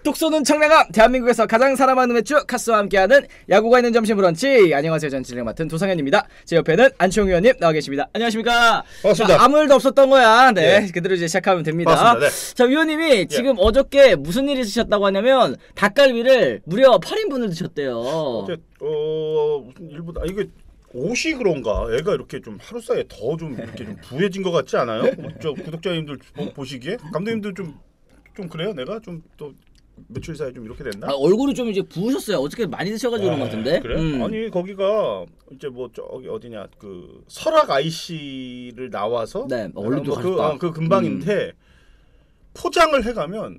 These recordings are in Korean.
톡 쏘는 청량함, 대한민국에서 가장 사랑하는 맥주 카스와 함께하는 야구가 있는 점심 브런치. 안녕하세요, 전 진행 맡은 도상현입니다. 제 옆에는 안치홍 의원님 나와 계십니다. 안녕하십니까? 반갑습니다. 자, 아무 일도 없었던 거야. 네, 예. 그대로 이제 시작하면 됩니다. 반갑습니다. 네. 자, 위원님이 지금 어저께 무슨 일이 있으셨다고 하냐면 닭갈비를 무려 8인분을 드셨대요. 어제 무슨 일보다 이게 옷이 그런가? 애가 이렇게 좀 하루 사이에 더 좀 이렇게 좀 부해진 것 같지 않아요? 저 구독자님들 보시기에 감독님들 좀 그래요? 내가 좀 또 며칠 사이에 좀 이렇게 됐나? 얼굴이 좀 이제 부으셨어요. 어저께 많이 드셔가지고 그런 것 같은데. 그래? 아니 거기가 이제 뭐 저기 어디냐 그 설악 IC를 나와서 네, 얼른도 가셨다. 그 근방인데 포장을 해가면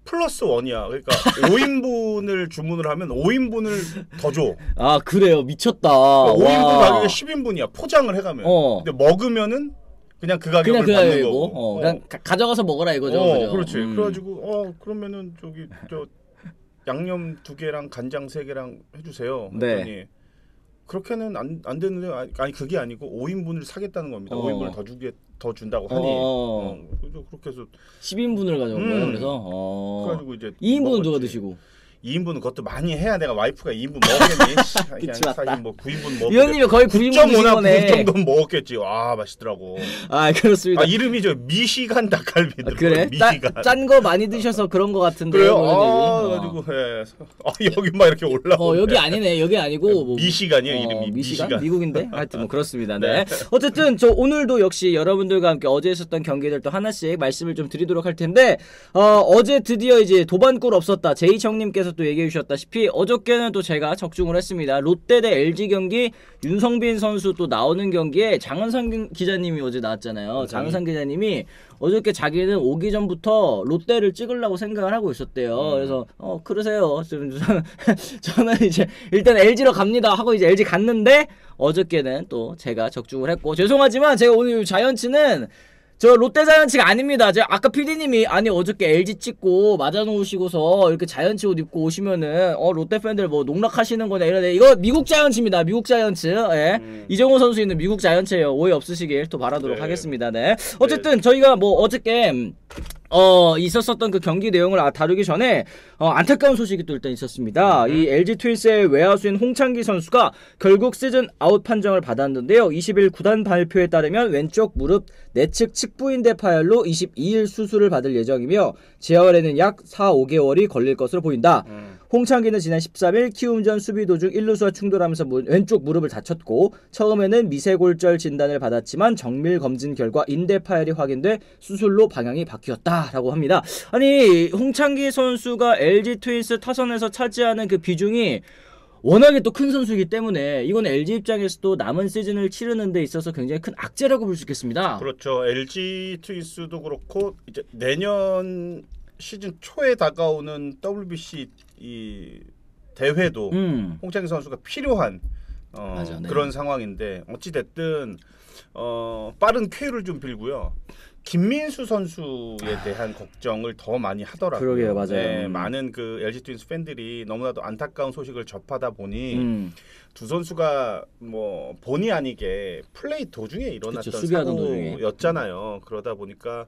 플러스 원이야. 그러니까 5인분을 주문을 하면 5인분을 더 줘. 아, 그래요? 미쳤다. 5인분 가격에 10인분이야. 포장을 해가면. 근데 먹으면은 그냥 그 가격을 받는 거고. 그냥 가져가서 먹어라 이거죠. 그죠? 그렇지. 그래가지고 그러면은 저기 저 양념 2개랑 간장 3개랑 해주세요. 했더니 네. 그렇게는 안 되는데 아니 그게 아니고 5인분을 사겠다는 겁니다. 5인분을 더 준다고 하니. 그래서 그렇게 해서 10인분을 가져온 거예요. 그래서 그래가지고 이제 2인분은 누가 드시고? 2인분은 그것도 많이 해야 내가 와이프가 2인분 먹겠니? 그치, 맞다. 사실 뭐 9인분 먹. 위원님이 거의 9인분 드신 거네. 9 정도는 먹었겠지. 와 맛있더라고. 아, 그렇습니다. 이름이 저 미시간 닭갈비더라고. 그래? 미시간. 짠 거 많이 드셔서 그런 거 같은데. 그래요? 그래가지고 여기 막 이렇게 올라오네. 여기 아니네. 여기 아니고 뭐, 미시간이에요. 이름이 미시간? 미국인데? 하여튼 뭐 그렇습니다. 네. 어쨌든 저 오늘도 역시 여러분들과 함께 어제 있었던 경기들 또 하나씩 말씀을 좀 드리도록 할 텐데 어제 드디어 이제 도반골 없었다. 제이청님께서 또 얘기해 주셨다시피 어저께는 또 제가 적중을 했습니다. 롯데 대 LG 경기 윤성빈 선수 또 나오는 경기에 장은상 기자님이 어제 나왔잖아요. 장은상 기자님이 어저께 자기는 오기 전부터 롯데를 찍으려고 생각을 하고 있었대요. 그래서 그러세요. 저는 이제 일단 LG로 갑니다 하고 이제 LG 갔는데 어저께는 또 제가 적중을 했고 죄송하지만 제가 오늘 자이언츠는 저 롯데 자이언츠가 아닙니다. 제가 아까 PD님이 아니 어저께 LG 찍고 맞아놓으시고서 이렇게 자이언츠 옷 입고 오시면은 롯데 팬들 뭐 농락하시는 거냐 이러네. 이거 미국 자이언츠입니다. 미국 자이언츠. 예. 이정호 선수 있는 미국 자이언츠예요. 오해 없으시길 또 바라도록 하겠습니다. 네. 어쨌든 저희가 뭐 어저께 있었었던 그 경기 내용을 다루기 전에 안타까운 소식이 또 일단 있었습니다. 이 LG 트윈스의 외야수인 홍창기 선수가 결국 시즌 아웃 판정을 받았는데요. 20일 구단 발표에 따르면 왼쪽 무릎 내측 측부인대 파열로 22일 수술을 받을 예정이며 재활에는 약 4-5개월이 걸릴 것으로 보인다. 홍창기는 지난 13일 키움 전 수비 도중 1루수와 충돌하면서 왼쪽 무릎을 다쳤고 처음에는 미세골절 진단을 받았지만 정밀 검진 결과 인대 파열이 확인돼 수술로 방향이 바뀌었다라고 합니다. 아니 홍창기 선수가 LG 트윈스 타선에서 차지하는 그 비중이 워낙에 또 큰 선수이기 때문에 이건 LG 입장에서도 남은 시즌을 치르는 데 있어서 굉장히 큰 악재라고 볼 수 있겠습니다. 그렇죠. LG 트윈스도 그렇고 이제 내년 시즌 초에 다가오는 WBC 이 대회도 홍창기 선수가 필요한 맞아, 네. 그런 상황인데 어찌 됐든 빠른 쾌유를 좀 빌고요. 김민수 선수에 대한 걱정을 더 많이 하더라고요. 그러게요, 맞아요. 네, 많은 그 LG 트윈스 팬들이 너무나도 안타까운 소식을 접하다 보니 두 선수가 뭐 본의 아니게 플레이 도중에 일어났던 사고였잖아요. 그러다 보니까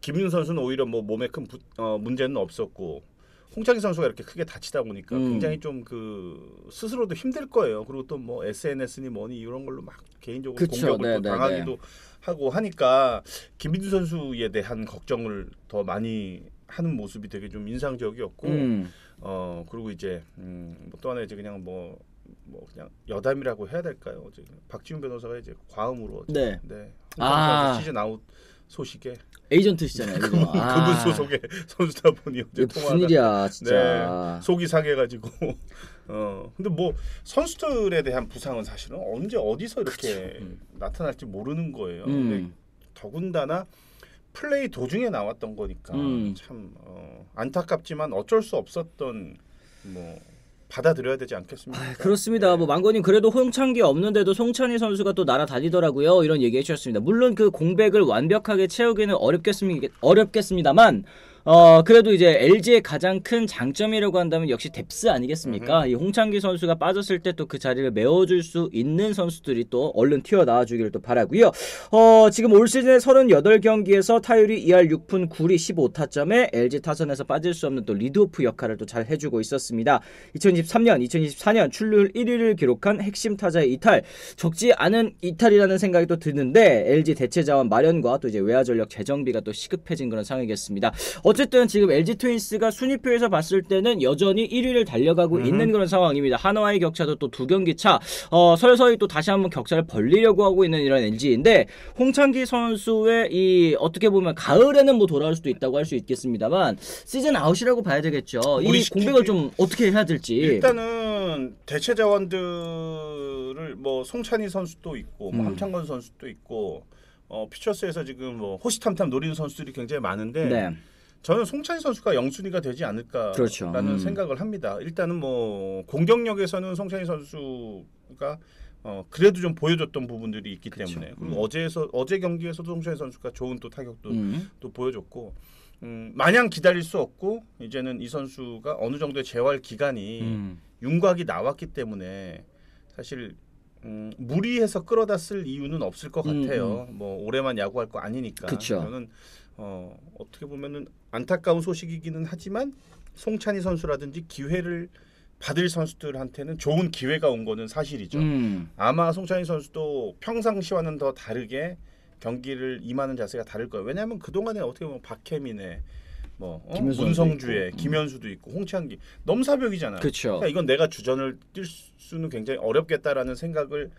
김민수 선수는 오히려 뭐 몸에 큰 문제는 없었고 홍창기 선수가 이렇게 크게 다치다 보니까 굉장히 좀 그 스스로도 힘들 거예요. 그리고 또 뭐 SNS니 뭐니 이런 걸로 막 개인적으로 공격을 또 당하기도 하고 하니까 김민수 선수에 대한 걱정을 더 많이 하는 모습이 되게 좀 인상적이었고 그리고 이제 또 하나 이제 그냥 뭐 그냥 여담이라고 해야 될까요? 이제 박지훈 변호사가 이제 과음으로 시즌 아웃 소식에 에이전트시잖아요. 그분 소속의 선수다 보니 어제 무슨 일이야 진짜. 속이 상해가지고 근데 뭐 선수들에 대한 부상은 사실은 언제 어디서 이렇게 나타날지 모르는 거예요. 근데 더군다나 플레이 도중에 나왔던 거니까 참 안타깝지만 어쩔 수 없었던 뭐 받아들여야 되지 않겠습니까? 그렇습니다. 뭐 망고님 그래도 홍창기 없는데도 송찬희 선수가 또 날아다니더라고요. 이런 얘기 해주셨습니다. 물론 그 공백을 완벽하게 채우기는 어렵겠습니다만 그래도 이제 LG의 가장 큰 장점이라고 한다면 역시 뎁스 아니겠습니까? 이 홍창기 선수가 빠졌을 때 또 그 자리를 메워줄 수 있는 선수들이 또 얼른 튀어나와 주기를 또 바라고요. 지금 올 시즌에 38경기에서 타율이 2할 6푼 9리 15타점에 LG 타선에서 빠질 수 없는 또 리드오프 역할을 또 잘 해주고 있었습니다. 2023년, 2024년 출루율 1위를 기록한 핵심 타자의 이탈, 적지 않은 이탈이라는 생각이 또 드는데 LG 대체 자원 마련과 또 이제 외야 전력 재정비가 또 시급해진 그런 상황이겠습니다. 어쨌든 지금 LG 트윈스가 순위표에서 봤을 때는 여전히 1위를 달려가고 있는 그런 상황입니다. 한화의 격차도 또 2경기 차, 서서히 또 다시 한번 격차를 벌리려고 하고 있는 이런 LG인데 홍창기 선수의 이 어떻게 보면 가을에는 뭐 돌아올 수도 있다고 할 수 있겠습니다만 시즌 아웃이라고 봐야 되겠죠. 이 공백을 좀 어떻게 해야 될지. 일단은 대체 자원들을 뭐 송찬희 선수도 있고 뭐 함창건 선수도 있고 피처스에서 지금 뭐 호시탐탐 노리는 선수들이 굉장히 많은데 네. 저는 송찬희 선수가 영순위가 되지 않을까라는 그렇죠. 생각을 합니다. 일단은 뭐 공격력에서는 송찬희 선수가 그래도 좀 보여줬던 부분들이 있기 그렇죠. 때문에 그리고 어제 경기에서도 송찬희 선수가 좋은 또 타격도 또 보여줬고 마냥 기다릴 수 없고 이제는 이 선수가 어느 정도의 재활 기간이 윤곽이 나왔기 때문에 사실 무리해서 끌어다 쓸 이유는 없을 것 같아요. 뭐 올해만 야구할 거 아니니까. 그쵸. 저는 어떻게 보면은 안타까운 소식이기는 하지만 송찬희 선수라든지 기회를 받을 선수들한테는 좋은 기회가 온 거는 사실이죠. 아마 송찬희 선수도 평상시와는 더 다르게 경기를 임하는 자세가 다를 거예요. 왜냐하면 그동안에 어떻게 보면 박혜민의 문성주의, 김현수도 있고 홍창기 넘사벽이잖아. 그러니까 이건 내가 주전을 뛸 수는 굉장히 어렵겠다라는 생각을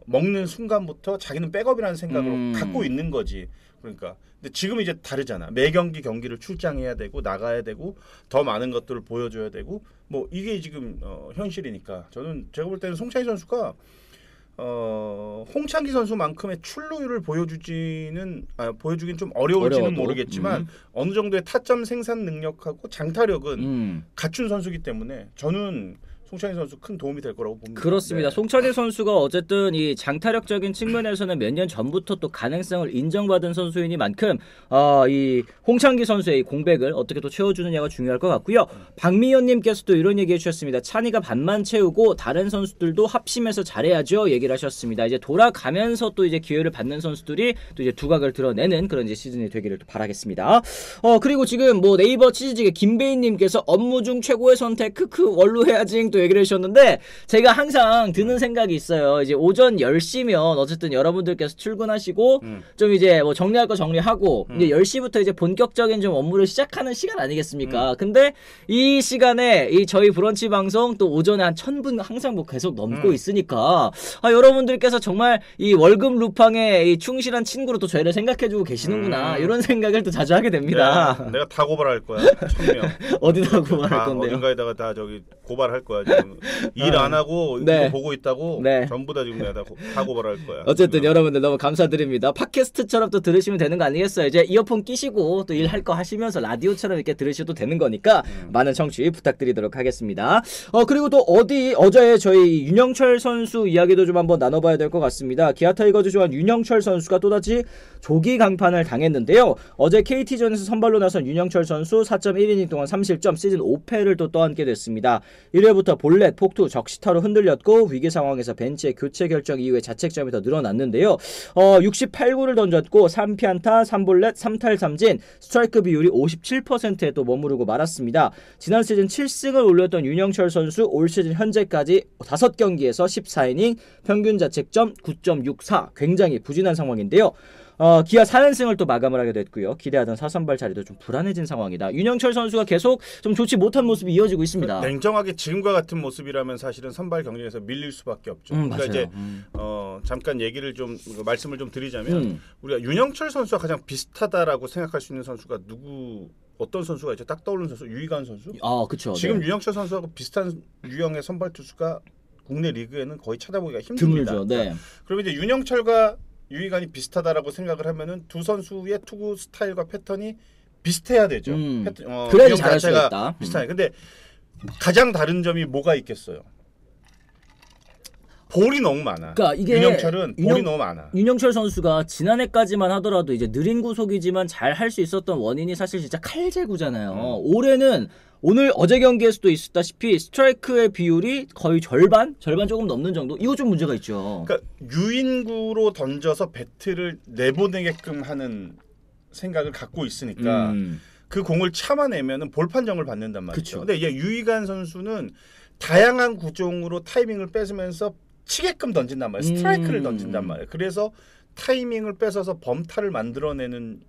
먹는 순간부터 자기는 백업이라는 생각을 갖고 있는 거지. 그러니까 근데 지금 이제 다르잖아. 매 경기를 출장해야 되고 나가야 되고 더 많은 것들을 보여줘야 되고 뭐 이게 지금 현실이니까 제가 볼 때는 송찬희 선수가 홍창기 선수만큼의 출루율을 보여주긴 좀 어려울지는 모르겠지만 어느 정도의 타점 생산 능력하고 장타력은 갖춘 선수이기 때문에 저는 송찬희 선수 큰 도움이 될 거라고 봅니다. 그렇습니다. 네. 송찬희 선수가 어쨌든 이 장타력적인 측면에서는 몇 년 전부터 또 가능성을 인정받은 선수이니만큼 이 홍창기 선수의 공백을 어떻게 또 채워주느냐가 중요할 것 같고요. 박미연님께서도 이런 얘기해 주셨습니다. 찬이가 반만 채우고 다른 선수들도 합심해서 잘해야죠. 얘기를 하셨습니다. 이제 돌아가면서 또 이제 기회를 받는 선수들이 또 이제 두각을 드러내는 그런 이제 시즌이 되기를 또 바라겠습니다. 그리고 지금 뭐 네이버 치즈직의 김배인님께서 업무 중 최고의 선택 크크 원루해야지 또 얘기를 해주셨는데 제가 항상 드는 생각이 있어요. 이제 오전 10시면 어쨌든 여러분들께서 출근하시고 좀 이제 뭐 정리할 거 정리하고 이제 10시부터 이제 본격적인 좀 업무를 시작하는 시간 아니겠습니까? 근데 이 시간에 이 저희 브런치 방송 또 오전에 한 1000분 항상 뭐 계속 넘고 있으니까 여러분들께서 정말 이 월급 루팡의 이 충실한 친구로 또 저희를 생각해주고 계시는구나 이런 생각을 또 자주 하게 됩니다. 네, 내가 다 고발할 거야. 1000명. 어디다 고발할 건데요? 어딘가에다가 다 저기 고발할 거야. 지금 일 안 하고 이거 보고 있다고 전부 다 지금 내가 다 고발할 거야. 어쨌든 여러분들 너무 감사드립니다. 팟캐스트처럼 또 들으시면 되는 거 아니겠어요? 이제 이어폰 끼시고 또 일할 거 하시면서 라디오처럼 이렇게 들으셔도 되는 거니까 많은 청취 부탁드리도록 하겠습니다. 그리고 또 어제 저희 윤영철 선수 이야기도 좀 한번 나눠봐야 될 것 같습니다. 기아 타이거즈 조한 윤영철 선수가 또다시 조기 강판을 당했는데요. 어제 KT전에서 선발로 나선 윤영철 선수 4.1이닝 동안 3실점 시즌 5패를 또 떠안게 됐습니다. 1회부터 볼넷, 폭투, 적시타로 흔들렸고 위기 상황에서 벤치의 교체 결정 이후에 자책점이 더 늘어났는데요. 68구를 던졌고 3피안타, 3볼넷, 3탈 3진, 스트라이크 비율이 57%에 또 머무르고 말았습니다. 지난 시즌 7승을 올렸던 윤영철 선수 올 시즌 현재까지 5경기에서 14이닝, 평균 자책점 9.64, 굉장히 부진한 상황인데요. 기아 4연승을 또 마감을 하게 됐고요. 기대하던 4선발 자리도 좀 불안해진 상황이다. 윤영철 선수가 계속 좀 좋지 못한 모습이 이어지고 있습니다. 냉정하게 지금과 같은 모습이라면 사실은 선발 경쟁에서 밀릴 수밖에 없죠. 그러니까 맞아요. 이제 잠깐 얘기를 좀 말씀을 좀 드리자면 우리가 윤영철 선수와 가장 비슷하다라고 생각할 수 있는 선수가 어떤 선수가 있죠? 딱 떠오르는 선수 유희관 선수? 그렇죠. 지금 윤영철 선수하고 비슷한 유형의 선발 투수가 국내 리그에는 거의 찾아보기가 힘듭니다. 드물죠. 네. 그러면 이제 윤영철과 유희관이 비슷하다라고 생각을 하면은 두 선수의 투구 스타일과 패턴이 비슷해야 되죠. 그래야지 잘할 수 있다. 비슷하네. 근데 가장 다른 점이 뭐가 있겠어요? 볼이 너무 많아. 그러니까 이게 윤영철은 볼이 너무 많아. 윤영철 선수가 지난해까지만 하더라도 이제 느린 구속이지만 잘 할 수 있었던 원인이 사실 진짜 칼제구잖아요. 올해는 어제 경기에서도 있었다시피 스트라이크의 비율이 거의 절반 조금 넘는 정도. 이거 좀 문제가 있죠. 그러니까 유인구로 던져서 배트를 내보내게끔 하는 생각을 갖고 있으니까 그 공을 참아내면은 볼 판정을 받는단 말이죠. 근데 이제 유희관 선수는 다양한 구종으로 타이밍을 뺏으면서 치게끔 던진단 말이에요. 스트라이크를 던진단 말이에요. 그래서 타이밍을 뺏어서 범타를 만들어내는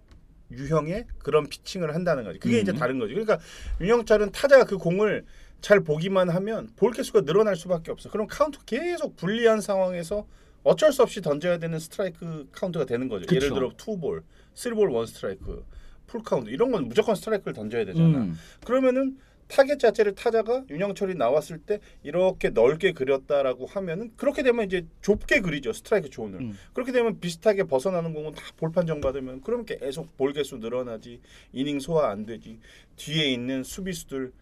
유형의 그런 피칭을 한다는 거지. 그게 이제 다른 거지. 그러니까 윤영철은 타자가 그 공을 잘 보기만 하면 볼 개수가 늘어날 수밖에 없어. 그럼 카운트 계속 불리한 상황에서 어쩔 수 없이 던져야 되는 스트라이크 카운트가 되는 거죠. 그쵸. 예를 들어 2볼, 3볼 1스트라이크, 풀 카운트 이런 건 무조건 스트라이크를 던져야 되잖아. 그러면은 타겟 자체를 타자가 윤영철이 나왔을 때 이렇게 넓게 그렸다라고 하면은 그렇게 되면 이제 좁게 그리죠. 스트라이크 존을. 그렇게 되면 비슷하게 벗어나는 공은 다 볼 판정 받으면 그러면 계속 볼 개수 늘어나지. 이닝 소화 안 되지. 뒤에 있는 수비수들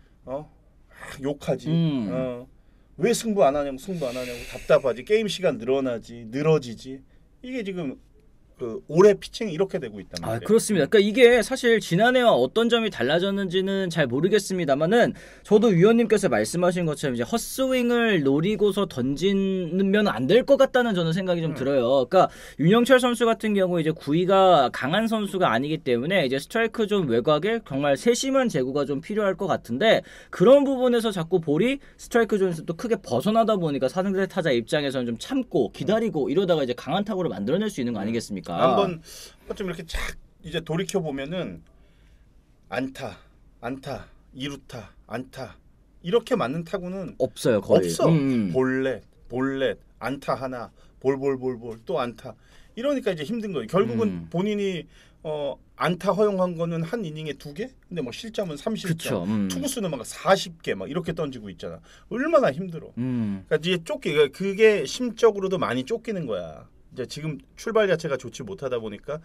욕하지. 왜 승부 안 하냐고 답답하지. 게임 시간 늘어지지. 이게 지금 그 올해 피칭이 이렇게 되고 있단 말이에요. 그렇습니다. 그러니까 이게 사실 지난해와 어떤 점이 달라졌는지는 잘 모르겠습니다만은 저도 위원님께서 말씀하신 것처럼 이제 헛스윙을 노리고서 던지면 안 될 것 같다는 저는 생각이 좀 들어요. 그러니까 윤영철 선수 같은 경우 이제 구위가 강한 선수가 아니기 때문에 이제 스트라이크 존 외곽에 정말 세심한 제구가 좀 필요할 것 같은데 그런 부분에서 자꾸 볼이 스트라이크 존에서 또 크게 벗어나다 보니까 상대 타자 입장에서는 좀 참고 기다리고 이러다가 이제 강한 타구를 만들어낼 수 있는 거 아니겠습니까? 한번 좀 이렇게 착 이제 돌이켜 보면은 안타, 2루타, 안타 이렇게 맞는 타구는 없어요. 거의. 없어. 볼넷, 안타 하나, 볼 또 안타. 이러니까 이제 힘든 거예요. 결국은 본인이 안타 허용한 거는 한 이닝에 2개? 근데 뭐 실점은 30점. 투구수는 막 40개 막 이렇게 던지고 있잖아. 얼마나 힘들어. 그러니까 이제 그게 심적으로도 많이 쫓기는 거야. 이제 지금 출발 자체가 좋지 못하다 보니까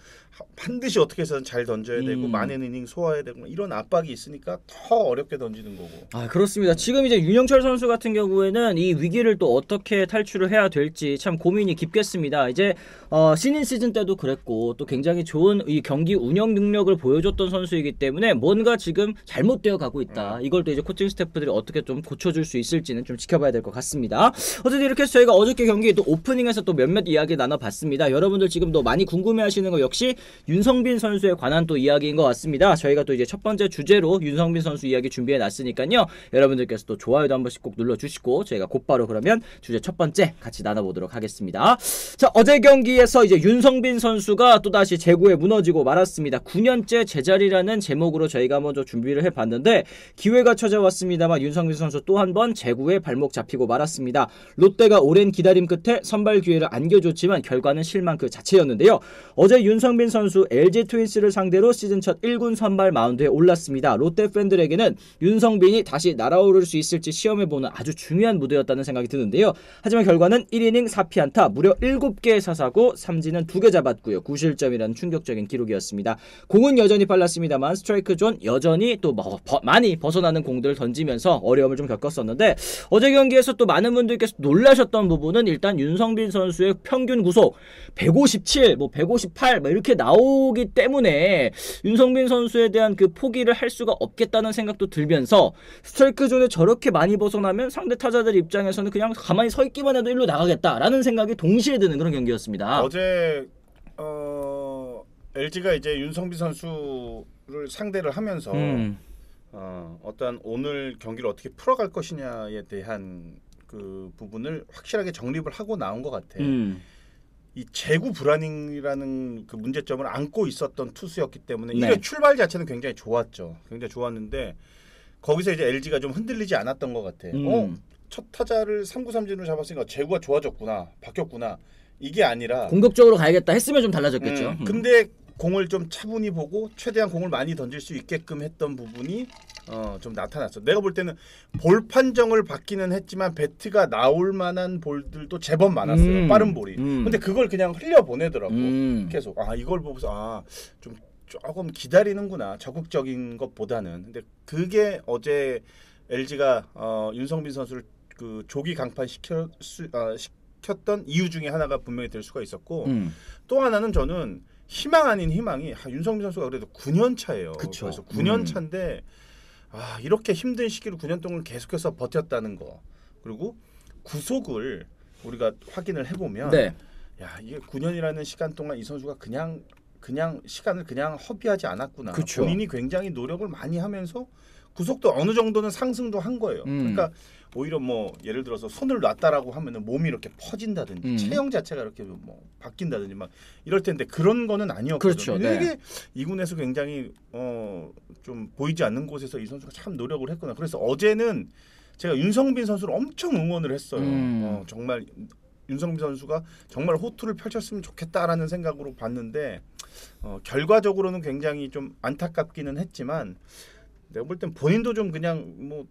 반드시 어떻게 해서든 잘 던져야 되고 많은 이닝 소화해야 되고 이런 압박이 있으니까 더 어렵게 던지는 거고. 그렇습니다. 지금 이제 윤영철 선수 같은 경우에는 이 위기를 또 어떻게 탈출을 해야 될지 참 고민이 깊겠습니다. 이제 신인 시즌 때도 그랬고 또 굉장히 좋은 이 경기 운영 능력을 보여줬던 선수이기 때문에 뭔가 지금 잘못되어 가고 있다. 이걸 또 이제 코칭 스태프들이 어떻게 좀 고쳐줄 수 있을지는 좀 지켜봐야 될 것 같습니다. 어쨌든 이렇게 해서 저희가 어저께 경기 또 오프닝에서 또 몇몇 이야기 나눠봤습니다. 여러분들 지금도 많이 궁금해하시는 거 역시 윤성빈 선수에 관한 또 이야기인 것 같습니다. 저희가 또 이제 첫 번째 주제로 윤성빈 선수 이야기 준비해놨으니까요. 여러분들께서 또 좋아요도 한 번씩 꼭 눌러주시고 저희가 곧바로 그러면 주제 첫 번째 같이 나눠보도록 하겠습니다. 자, 어제 경기에서 이제 윤성빈 선수가 또다시 제구에 무너지고 말았습니다. 9년째 제자리라는 제목으로 저희가 먼저 준비를 해봤는데 기회가 찾아왔습니다만 윤성빈 선수 또 한 번 제구에 발목 잡히고 말았습니다. 롯데가 오랜 기다림 끝에 선발 기회를 안겨줬지만 결과는 실망 그 자체였는데요. 어제 윤성빈 선수 LG 트윈스를 상대로 시즌 첫 1군 선발 마운드에 올랐습니다. 롯데 팬들에게는 윤성빈이 다시 날아오를 수 있을지 시험해보는 아주 중요한 무대였다는 생각이 드는데요. 하지만 결과는 1이닝 4피안타 무려 7개의 사사구 삼진은 2개 잡았고요. 9실점이라는 충격적인 기록이었습니다. 공은 여전히 빨랐습니다만 스트라이크 존 여전히 또 많이 벗어나는 공들을 던지면서 어려움을 좀 겪었었는데 어제 경기에서 또 많은 분들께서 놀라셨던 부분은 일단 윤성빈 선수의 평균 구속 157, 158 이렇게 나오기 때문에 윤성빈 선수에 대한 그 포기를 할 수가 없겠다는 생각도 들면서 스트라이크 존에 저렇게 많이 벗어나면 상대 타자들 입장에서는 그냥 가만히 서 있기만 해도 일로 나가겠다라는 생각이 동시에 드는 그런 경기였습니다. 어제 LG가 이제 윤성빈 선수를 상대를 하면서 어떤 오늘 경기를 어떻게 풀어갈 것이냐에 대한 그 부분을 확실하게 정립을 하고 나온 것 같아. 이 제구 불안이라는 그 문제점을 안고 있었던 투수였기 때문에 이게 출발 자체는 굉장히 좋았죠. 굉장히 좋았는데 거기서 이제 LG가 좀 흔들리지 않았던 것 같아. 첫 타자를 3구 3진으로 잡았으니까 제구가 좋아졌구나, 바뀌었구나. 이게 아니라 공격적으로 가야겠다 했으면 좀 달라졌겠죠. 근데 공을 좀 차분히 보고 최대한 공을 많이 던질 수 있게끔 했던 부분이 좀 나타났어. 내가 볼 때는 볼 판정을 받기는 했지만 배트가 나올 만한 볼들도 제법 많았어요. 빠른 볼이. 근데 그걸 그냥 흘려 보내더라고. 계속 이걸 보고서 좀 조금 기다리는구나. 적극적인 것보다는. 근데 그게 어제 LG가 윤성빈 선수를 그 조기 강판 시켰던 이유 중에 하나가 분명히 될 수가 있었고 또 하나는 저는 희망 아닌 희망이 윤성빈 선수가 그래도 9년 차예요. 그쵸. 그래서 9년 차인데 이렇게 힘든 시기를 9년 동안 계속해서 버텼다는 거. 그리고 구속을 우리가 확인을 해보면 네. 이게 9년이라는 시간 동안 이 선수가 그냥 시간을 그냥 허비하지 않았구나. 그쵸. 본인이 굉장히 노력을 많이 하면서 구속도 어느 정도는 상승도 한 거예요. 그러니까 오히려 뭐 예를 들어서 손을 놨다라고 하면은 몸이 이렇게 퍼진다든지 체형 자체가 이렇게 뭐 바뀐다든지 막 이럴 텐데 그런 거는 아니었거든요. 그렇죠. 이게 이군에서 굉장히 좀 보이지 않는 곳에서 이 선수가 참 노력을 했구나. 그래서 어제는 제가 윤성빈 선수를 엄청 응원을 했어요. 정말 윤성빈 선수가 정말 호투를 펼쳤으면 좋겠다라는 생각으로 봤는데 결과적으로는 굉장히 좀 안타깝기는 했지만 내가 볼 땐 본인도 좀 그냥 뭐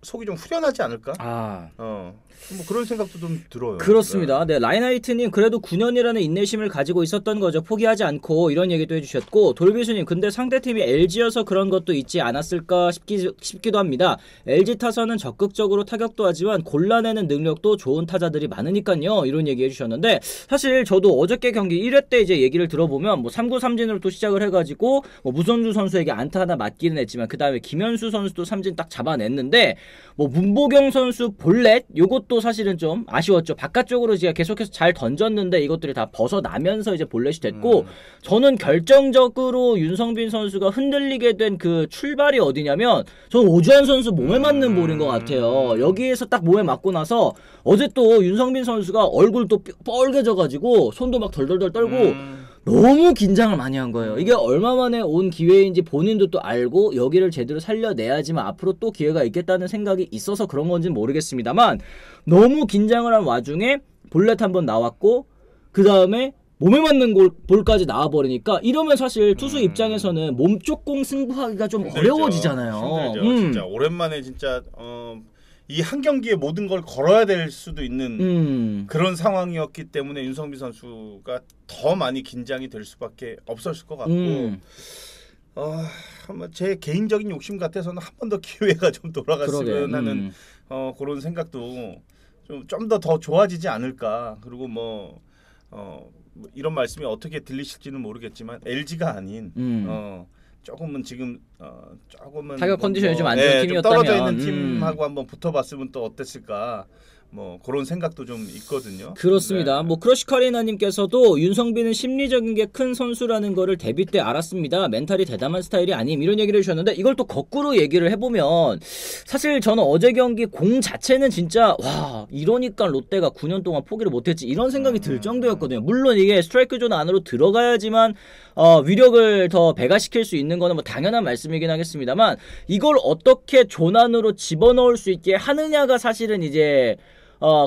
속이 좀 후련하지 않을까? 뭐 그런 생각도 좀 들어요. 그렇습니다. 네, 라인하이트님 그래도 9년이라는 인내심을 가지고 있었던 거죠. 포기하지 않고 이런 얘기도 해주셨고 돌비수님 근데 상대팀이 LG여서 그런 것도 있지 않았을까 싶기도 합니다. LG 타선은 적극적으로 타격도 하지만 골라내는 능력도 좋은 타자들이 많으니까요. 이런 얘기 해주셨는데 사실 저도 어저께 경기 1회 때 이제 얘기를 들어보면 뭐 3구 3진으로 또 시작을 해가지고 뭐 무선주 선수에게 안타 하나 맞기는 했지만 그 다음에 김현수 선수도 3진 딱 잡아냈는데 뭐 문보경 선수 볼넷 요것도 사실은 좀 아쉬웠죠. 바깥쪽으로 제가 계속해서 잘 던졌는데 이것들이 다 벗어나면서 이제 볼넷이 됐고 저는 결정적으로 윤성빈 선수가 흔들리게 된 그 출발이 어디냐면 저는 오주환 선수 몸에 맞는 볼인 것 같아요. 여기에서 딱 몸에 맞고 나서 어제 또 윤성빈 선수가 얼굴 또 뻘개져가지고 손도 막 덜덜덜 떨고 너무 긴장을 많이 한 거예요. 이게 얼마 만에 온 기회인지 본인도 또 알고 여기를 제대로 살려내야지만 앞으로 또 기회가 있겠다는 생각이 있어서 그런 건지는 모르겠습니다만 너무 긴장을 한 와중에 볼넷 한번 나왔고 그 다음에 몸에 맞는 볼까지 나와버리니까 이러면 사실 투수 입장에서는 몸쪽 공 승부하기가 좀 어려워지잖아요. 힘들죠. 진짜 오랜만에 진짜 이 한 경기에 모든 걸 걸어야 될 수도 있는 그런 상황이었기 때문에 윤성빈 선수가 더 많이 긴장이 될 수밖에 없었을 것 같고 제 개인적인 욕심 같아서는 한 번 더 기회가 좀 돌아갔으면 하는 그런 생각도 좀 더 좋아지지 않을까. 그리고 뭐 이런 말씀이 어떻게 들리실지는 모르겠지만 LG가 아닌 조금은 지금 조금은 타격 컨디션이 좀 안 좋은 팀이었다면 떨어져 있는 팀하고 한번 붙어봤으면 또 어땠을까 뭐 그런 생각도 좀 있거든요. 그렇습니다. 네. 뭐 크러쉬카리나님께서도 윤성빈은 심리적인 게 큰 선수라는 거를 데뷔 때 알았습니다. 멘탈이 대담한 스타일이 아님 이런 얘기를 해주셨는데 이걸 또 거꾸로 얘기를 해보면 사실 저는 어제 경기 공 자체는 진짜 와 이러니까 롯데가 9년 동안 포기를 못했지 이런 생각이 들 정도였거든요. 물론 이게 스트라이크 존 안으로 들어가야지만 위력을 더 배가시킬 수 있는 거는 뭐 당연한 말씀이긴 하겠습니다만 이걸 어떻게 존 안으로 집어넣을 수 있게 하느냐가 사실은 이제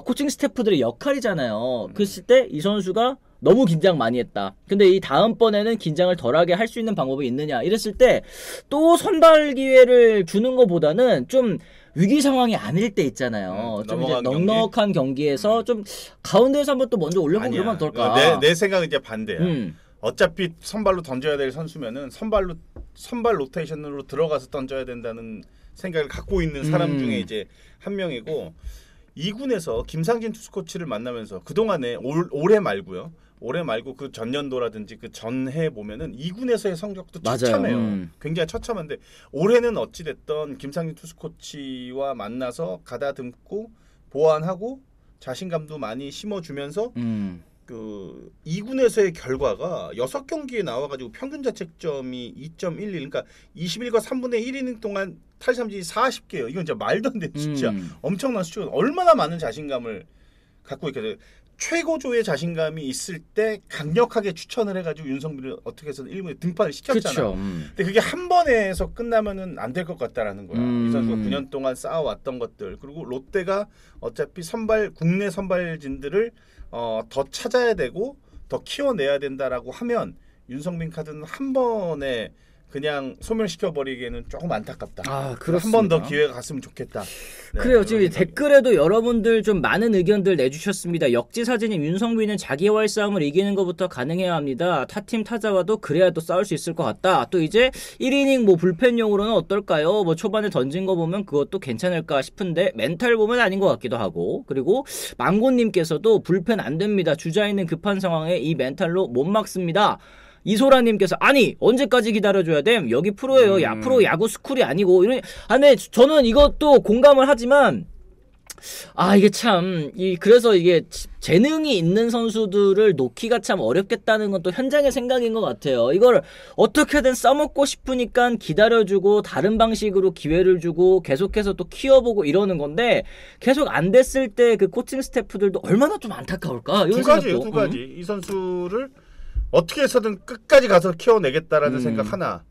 코칭 스태프들의 역할이잖아요. 그랬을 때 이 선수가 너무 긴장 많이 했다. 근데 이 다음번에는 긴장을 덜하게 할 수 있는 방법이 있느냐 이랬을 때 또 선발 기회를 주는 것보다는 좀 위기 상황이 아닐 때 있잖아요. 좀 이제 넉넉한 경기에서 좀 가운데에서 한번 또 먼저 올려보면 그러면 어떨까? 내 생각은 이제 반대야. 어차피 선발로 던져야 될 선수면은 선발 로테이션으로 들어가서 던져야 된다는 생각을 갖고 있는 사람 중에 이제 한 명이고 2군에서 김상진 투수 코치를 만나면서 그동안에 올해 말고요. 올해 말고 그 전년도라든지 그 전해 보면은 2군에서의 성적도 처참해요. 굉장히 처참한데 올해는 어찌 됐던 김상진 투수 코치와 만나서 가다듬고 보완하고 자신감도 많이 심어주면서 그 2군에서의 결과가 6경기에 나와가지고 평균 자책점이 2.11 그러니까 21과 3분의 1이닝 동안 탈삼진이 40개예요. 이건 진짜 말도 안 돼. 진짜 엄청난 수치거든요. 얼마나 많은 자신감을 갖고 있게 돼요. 최고조의 자신감이 있을 때 강력하게 추천을 해가지고 윤성빈을 어떻게 해서 1군에 등판을 시켰잖아요. 근데 그게 한 번에서 끝나면은 안 될 것 같다라는 거야. 이 선수가 9년 동안 쌓아왔던 것들 그리고 롯데가 어차피 국내 선발진들을 더 찾아야 되고 더 키워내야 된다라고 하면 윤성빈 카드는 한 번에 그냥 소멸시켜버리기에는 조금 안타깝다. 그렇습니다. 한 번 더 기회가 갔으면 좋겠다. 네, 그래요. 지금 댓글에도 여러분들 좀 많은 의견들 내주셨습니다. 역지사지님, 윤성빈은 자기와의 싸움을 이기는 것부터 가능해야 합니다. 타팀 타자와도 그래야 또 싸울 수 있을 것 같다. 또 이제 1이닝 뭐 불펜용으로는 어떨까요? 뭐 초반에 던진 거 보면 그것도 괜찮을까 싶은데 멘탈 보면 아닌 것 같기도 하고. 그리고 망고님께서도 불펜 안 됩니다. 주자있는 급한 상황에 이 멘탈로 못 막습니다. 이소라님께서 아니 언제까지 기다려줘야 됨? 여기 프로예요. 프로 야구 스쿨이 아니고 이런. 네, 저는 이것도 공감을 하지만 이게 참 그래서 이게 재능이 있는 선수들을 놓기가 참 어렵겠다는 건 또 현장의 생각인 것 같아요. 이걸 어떻게든 써먹고 싶으니까 기다려주고 다른 방식으로 기회를 주고 계속해서 또 키워보고 이러는 건데 계속 안 됐을 때 그 코칭 스태프들도 얼마나 좀 안타까울까? 두 가지. 이 선수를 어떻게 해서든 끝까지 가서 키워내겠다라는 생각 하나,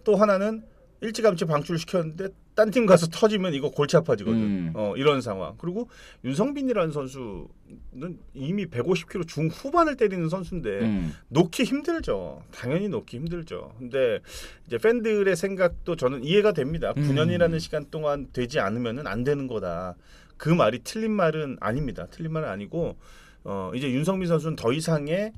또 하나는 일찌감치 방출시켰는데 딴 팀 가서 터지면 이거 골치 아파지거든. 이런 상황. 그리고 윤성빈이라는 선수는 이미 150km 중후반을 때리는 선수인데 놓기 힘들죠. 당연히 놓기 힘들죠. 근데 이제 팬들의 생각도 저는 이해가 됩니다. 9년이라는 시간 동안 되지 않으면은 안 되는 거다. 그 말이 틀린 말은 아닙니다. 틀린 말은 아니고 이제 윤성빈 선수는 더 이상의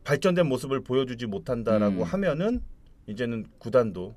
발전된 모습을 보여주지 못한다라고 하면은 이제는 구단도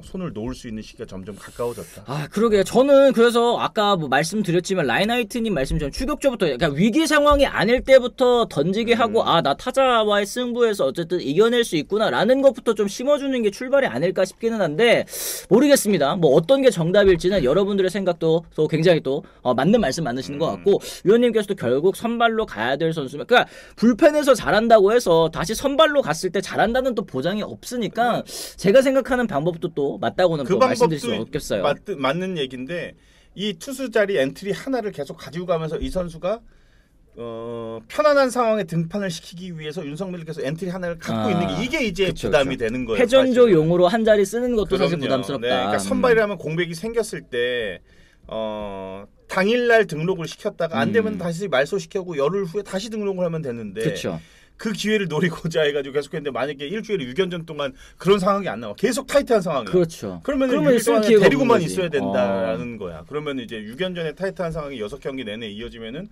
손을 놓을 수 있는 시기가 점점 가까워졌다. 그러게요. 저는 그래서 아까 뭐 말씀드렸지만 라인하이트님 말씀처럼 추격조부터 그러니까 위기 상황이 아닐 때부터 던지게 하고 나 타자와의 승부에서 어쨌든 이겨낼 수 있구나라는 것부터 좀 심어주는 게 출발이 아닐까 싶기는 한데 모르겠습니다. 뭐 어떤 게 정답일지는 여러분들의 생각도 또 굉장히 또 맞는 말씀 많으시는 것 같고 위원님께서도 결국 선발로 가야 될 선수면 그러니까 불펜에서 잘한다고 해서 다시 선발로 갔을 때 잘한다는 또 보장이 없으니까 제가 생각하는 방법도 또 맞다고는 또 말씀드릴 수 없겠어요. 맞는 얘기인데 이 투수 자리 엔트리 하나를 계속 가지고 가면서 이 선수가 편안한 상황에 등판을 시키기 위해서 윤성민을 계속 엔트리 하나를 갖고 있는 게 이게 이제 부담이 되는 거예요. 회전조용으로 한 자리 쓰는 것도 사실 부담스럽다. 네, 그러니까 선발이라면 공백이 생겼을 때 당일날 등록을 시켰다가 안 되면 다시 말소시키고 열흘 후에 다시 등록을 하면 되는데 그쵸. 그 기회를 노리고자 해가지고 계속했는데 만약에 일주일에 6연전 동안 그런 상황이 안 나와 계속 타이트한 상황이야. 그렇죠. 그러면 6일 동안 데리고만 있어야 된다라는 거야. 그러면 이제 6연전에 타이트한 상황이 6경기 내내 이어지면은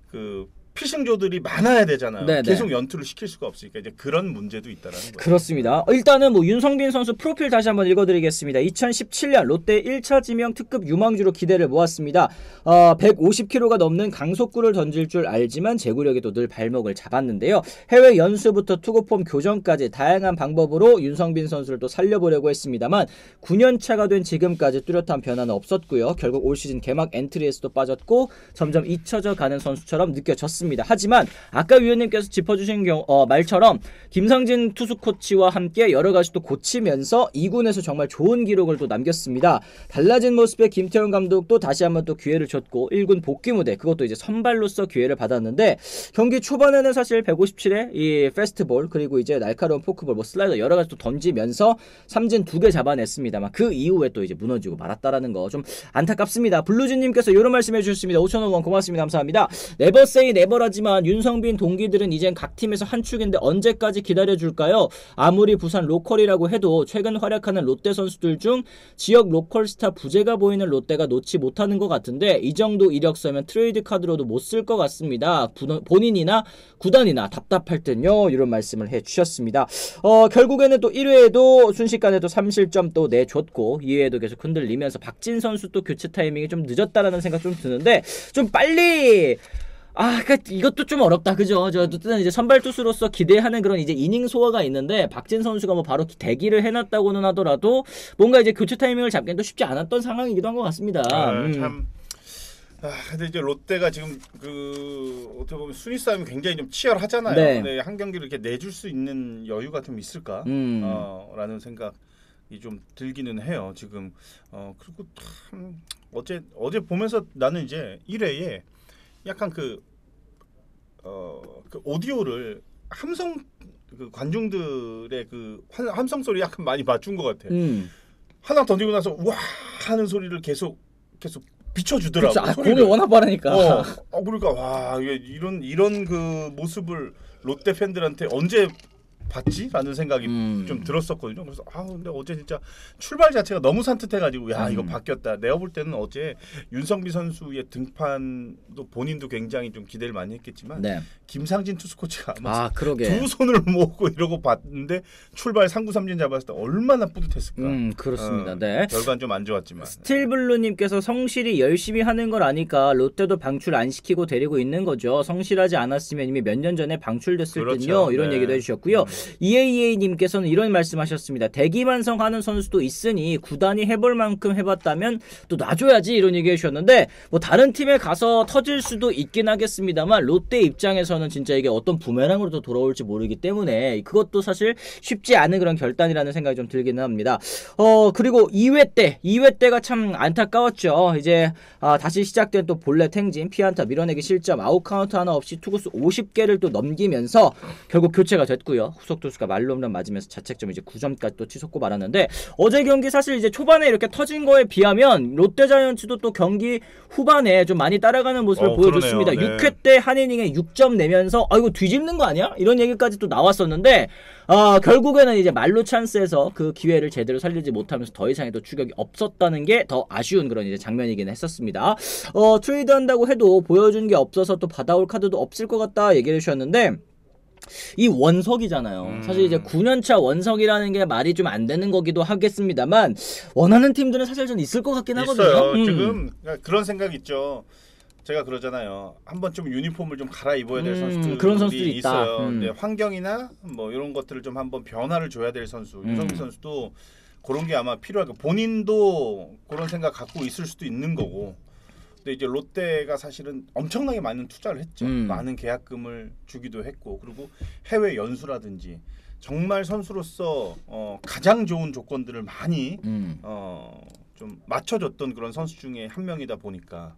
그 피싱조들이 많아야 되잖아요. 네네. 계속 연투를 시킬 수가 없으니까 이제 그런 문제도 있다라는 거예요. 그렇습니다. 일단은 뭐 윤성빈 선수 프로필 다시 한번 읽어드리겠습니다. 2017년 롯데 1차 지명 특급 유망주로 기대를 모았습니다. 150km가 넘는 강속구를 던질 줄 알지만 제구력에도 늘 발목을 잡았는데요. 해외 연수부터 투구폼 교정까지 다양한 방법으로 윤성빈 선수를 또 살려보려고 했습니다만 9년차가 된 지금까지 뚜렷한 변화는 없었고요. 결국 올 시즌 개막 엔트리에서도 빠졌고 점점 잊혀져 가는 선수처럼 느껴졌습니다. 하지만 아까 위원님께서 짚어주신 말처럼 김상진 투수 코치와 함께 여러 가지 또 고치면서 2군에서 정말 좋은 기록을 또 남겼습니다. 달라진 모습의 김태형 감독도 다시 한번 또 기회를 줬고 1군 복귀 무대 그것도 이제 선발로서 기회를 받았는데 경기 초반에는 사실 157에 이 페스트볼 그리고 이제 날카로운 포크볼 뭐 슬라이더 여러 가지 또 던지면서 삼진 2개 잡아냈습니다만 그 이후에 또 이제 무너지고 말았다라는 거 좀 안타깝습니다. 블루진님께서 이런 말씀해 주셨습니다. 5,000원 고맙습니다. 감사합니다. 네버 세이 네버라지만 윤성빈 동기들은 이젠 각 팀에서 한 축인데 언제까지 기다려줄까요? 아무리 부산 로컬이라고 해도 최근 활약하는 롯데 선수들 중 지역 로컬 스타 부재가 보이는 롯데가 놓지 못하는 것 같은데 이 정도 이력서면 트레이드 카드로도 못 쓸 것 같습니다. 본인이나 구단이나 답답할 땐요 이런 말씀을 해주셨습니다. 결국에는 또 1회에도 순식간에 또 3실점 또 내줬고 2회에도 계속 흔들리면서 박진 선수 또 교체 타이밍이 좀 늦었다라는 생각 좀 드는데 좀 빨리 그러니까 이것도 좀 어렵다, 그죠? 어쨌든 이제 선발 투수로서 기대하는 그런 이제 이닝 소화가 있는데 박진 선수가 뭐 바로 대기를 해놨다고는 하더라도 뭔가 이제 교체 타이밍을 잡기는 또 쉽지 않았던 상황이기도 한 것 같습니다. 참. 근데 이제 롯데가 지금 어떻게 보면 순위 싸움이 굉장히 좀 치열하잖아요. 네. 근데 한 경기를 이렇게 내줄 수 있는 여유가 좀 있을까? 라는 생각이 좀 들기는 해요. 지금 그리고 참 어제 보면서 나는 이제 1회에 약간 그 오디오를 함성 관중들의 그 함성 소리 약간 많이 맞춘 것 같아. 하나 던지고 나서 와 하는 소리를 계속 비춰주더라고. 그렇죠. 공이 워낙 빠르니까. 그러니까 와 이런 그 모습을 롯데 팬들한테 언제 봤지?라는 생각이 좀 들었었거든요. 그래서 근데 어제 진짜 출발 자체가 너무 산뜻해가지고 야 이거 바뀌었다. 내가 볼 때는 어제 윤성비 선수의 등판도 본인도 굉장히 좀 기대를 많이 했겠지만 네. 김상진 투수 코치가 아마 그러게. 두 손을 모으고 이러고 봤는데 출발 3구 3진 잡았을 때 얼마나 뿌듯했을까. 그렇습니다. 네. 결과는 좀 안 좋았지만. 스틸블루님께서 성실히 열심히 하는 걸 아니까 롯데도 방출 안 시키고 데리고 있는 거죠. 성실하지 않았으면 이미 몇 년 전에 방출됐을 그렇죠. 듯요. 이런 얘기도 해주셨고요. EAA님께서는 이런 말씀하셨습니다. 대기만성하는 선수도 있으니 구단이 해볼 만큼 해봤다면 또 놔줘야지 이런 얘기 해주셨는데 뭐 다른 팀에 가서 터질 수도 있긴 하겠습니다만 롯데 입장에서는 진짜 이게 어떤 부메랑으로 또 돌아올지 모르기 때문에 그것도 사실 쉽지 않은 그런 결단이라는 생각이 좀 들기는 합니다. 그리고 2회 때가 참 안타까웠죠. 이제 다시 시작된 또 볼넷 행진, 피안타, 밀어내기 실점, 아웃카운트 하나 없이 투구수 50개를 또 넘기면서 결국 교체가 됐고요. 후속 투수가 말홈런 맞으면서 자책점 이제 9점까지 또 치솟고 말았는데 어제 경기 사실 이제 초반에 이렇게 터진 거에 비하면 롯데자이언츠도 또 경기 후반에 좀 많이 따라가는 모습을 보여줬습니다. 네. 6회 때 한 이닝에 6점 내면서 이거 뒤집는 거 아니야? 이런 얘기까지 또 나왔었는데 결국에는 이제 말로 찬스에서 그 기회를 제대로 살리지 못하면서 더 이상의 또 추격이 없었다는 게 더 아쉬운 그런 이제 장면이긴 했었습니다. 트레이드 한다고 해도 보여준 게 없어서 또 받아올 카드도 없을 것 같다 얘기를 해주셨는데 이 원석이잖아요. 사실 이제 9년차 원석이라는 게 말이 좀 안 되는 거기도 하겠습니다만 원하는 팀들은 사실 좀 있을 것 같긴 하거든요. 있어요. 지금 그런 생각 있죠. 제가 그러잖아요. 한번 좀 유니폼을 좀 갈아입어야 될 선수들이 그런 선수들이 있어요. 근데 환경이나 뭐 이런 것들을 좀 한번 변화를 줘야 될 선수. 윤성비 선수도 그런 게 아마 필요하고 본인도 그런 생각 갖고 있을 수도 있는 거고. 근데 이제 롯데가 사실은 엄청나게 많은 투자를 했죠. 많은 계약금을 주기도 했고 그리고 해외 연수라든지 정말 선수로서 가장 좋은 조건들을 많이 좀 맞춰줬던 그런 선수 중에 한 명이다 보니까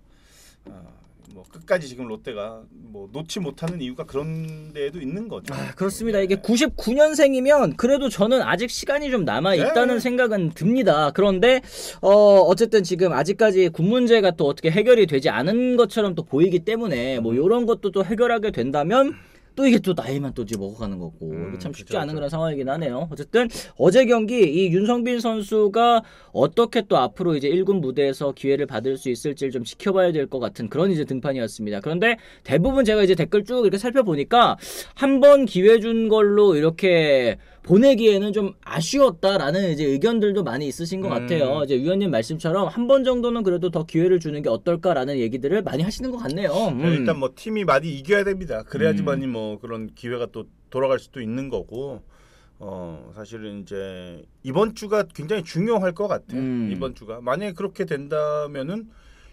뭐 끝까지 지금 롯데가 뭐 놓지 못하는 이유가 그런 데에도 있는 거죠. 그렇습니다. 이게 99년생이면 그래도 저는 아직 시간이 좀 남아 있다는 생각은 듭니다. 그런데 어쨌든 지금 아직까지 군 문제가 또 어떻게 해결이 되지 않은 것처럼 또 보이기 때문에 뭐 이런 것도 또 해결하게 된다면 또 이게 또 나이만 또 이제 먹어가는 거고 참 쉽지 않은 그런 상황이긴 하네요. 어쨌든 어제 경기 이 윤성빈 선수가 어떻게 또 앞으로 이제 1군 무대에서 기회를 받을 수 있을지를 좀 지켜봐야 될 것 같은 그런 이제 등판이었습니다. 그런데 대부분 제가 이제 댓글 쭉 이렇게 살펴보니까 한 번 기회 준 걸로 이렇게 보내기에는 좀 아쉬웠다라는 이제 의견들도 많이 있으신 것 같아요. 이제 위원님 말씀처럼 한 번 정도는 그래도 더 기회를 주는 게 어떨까라는 얘기들을 많이 하시는 것 같네요. 일단 뭐 팀이 많이 이겨야 됩니다. 그래야지만이 뭐 그런 기회가 또 돌아갈 수도 있는 거고. 사실은 이제 이번 주가 굉장히 중요할 것 같아요. 이번 주가 만약에 그렇게 된다면은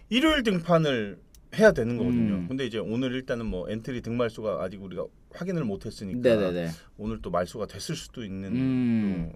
일요일 등판을 해야 되는 거거든요. 근데 이제 오늘 일단은 뭐 엔트리 등말수가 아직 우리가 확인을 못했으니까 오늘 또 말수가 됐을 수도 있는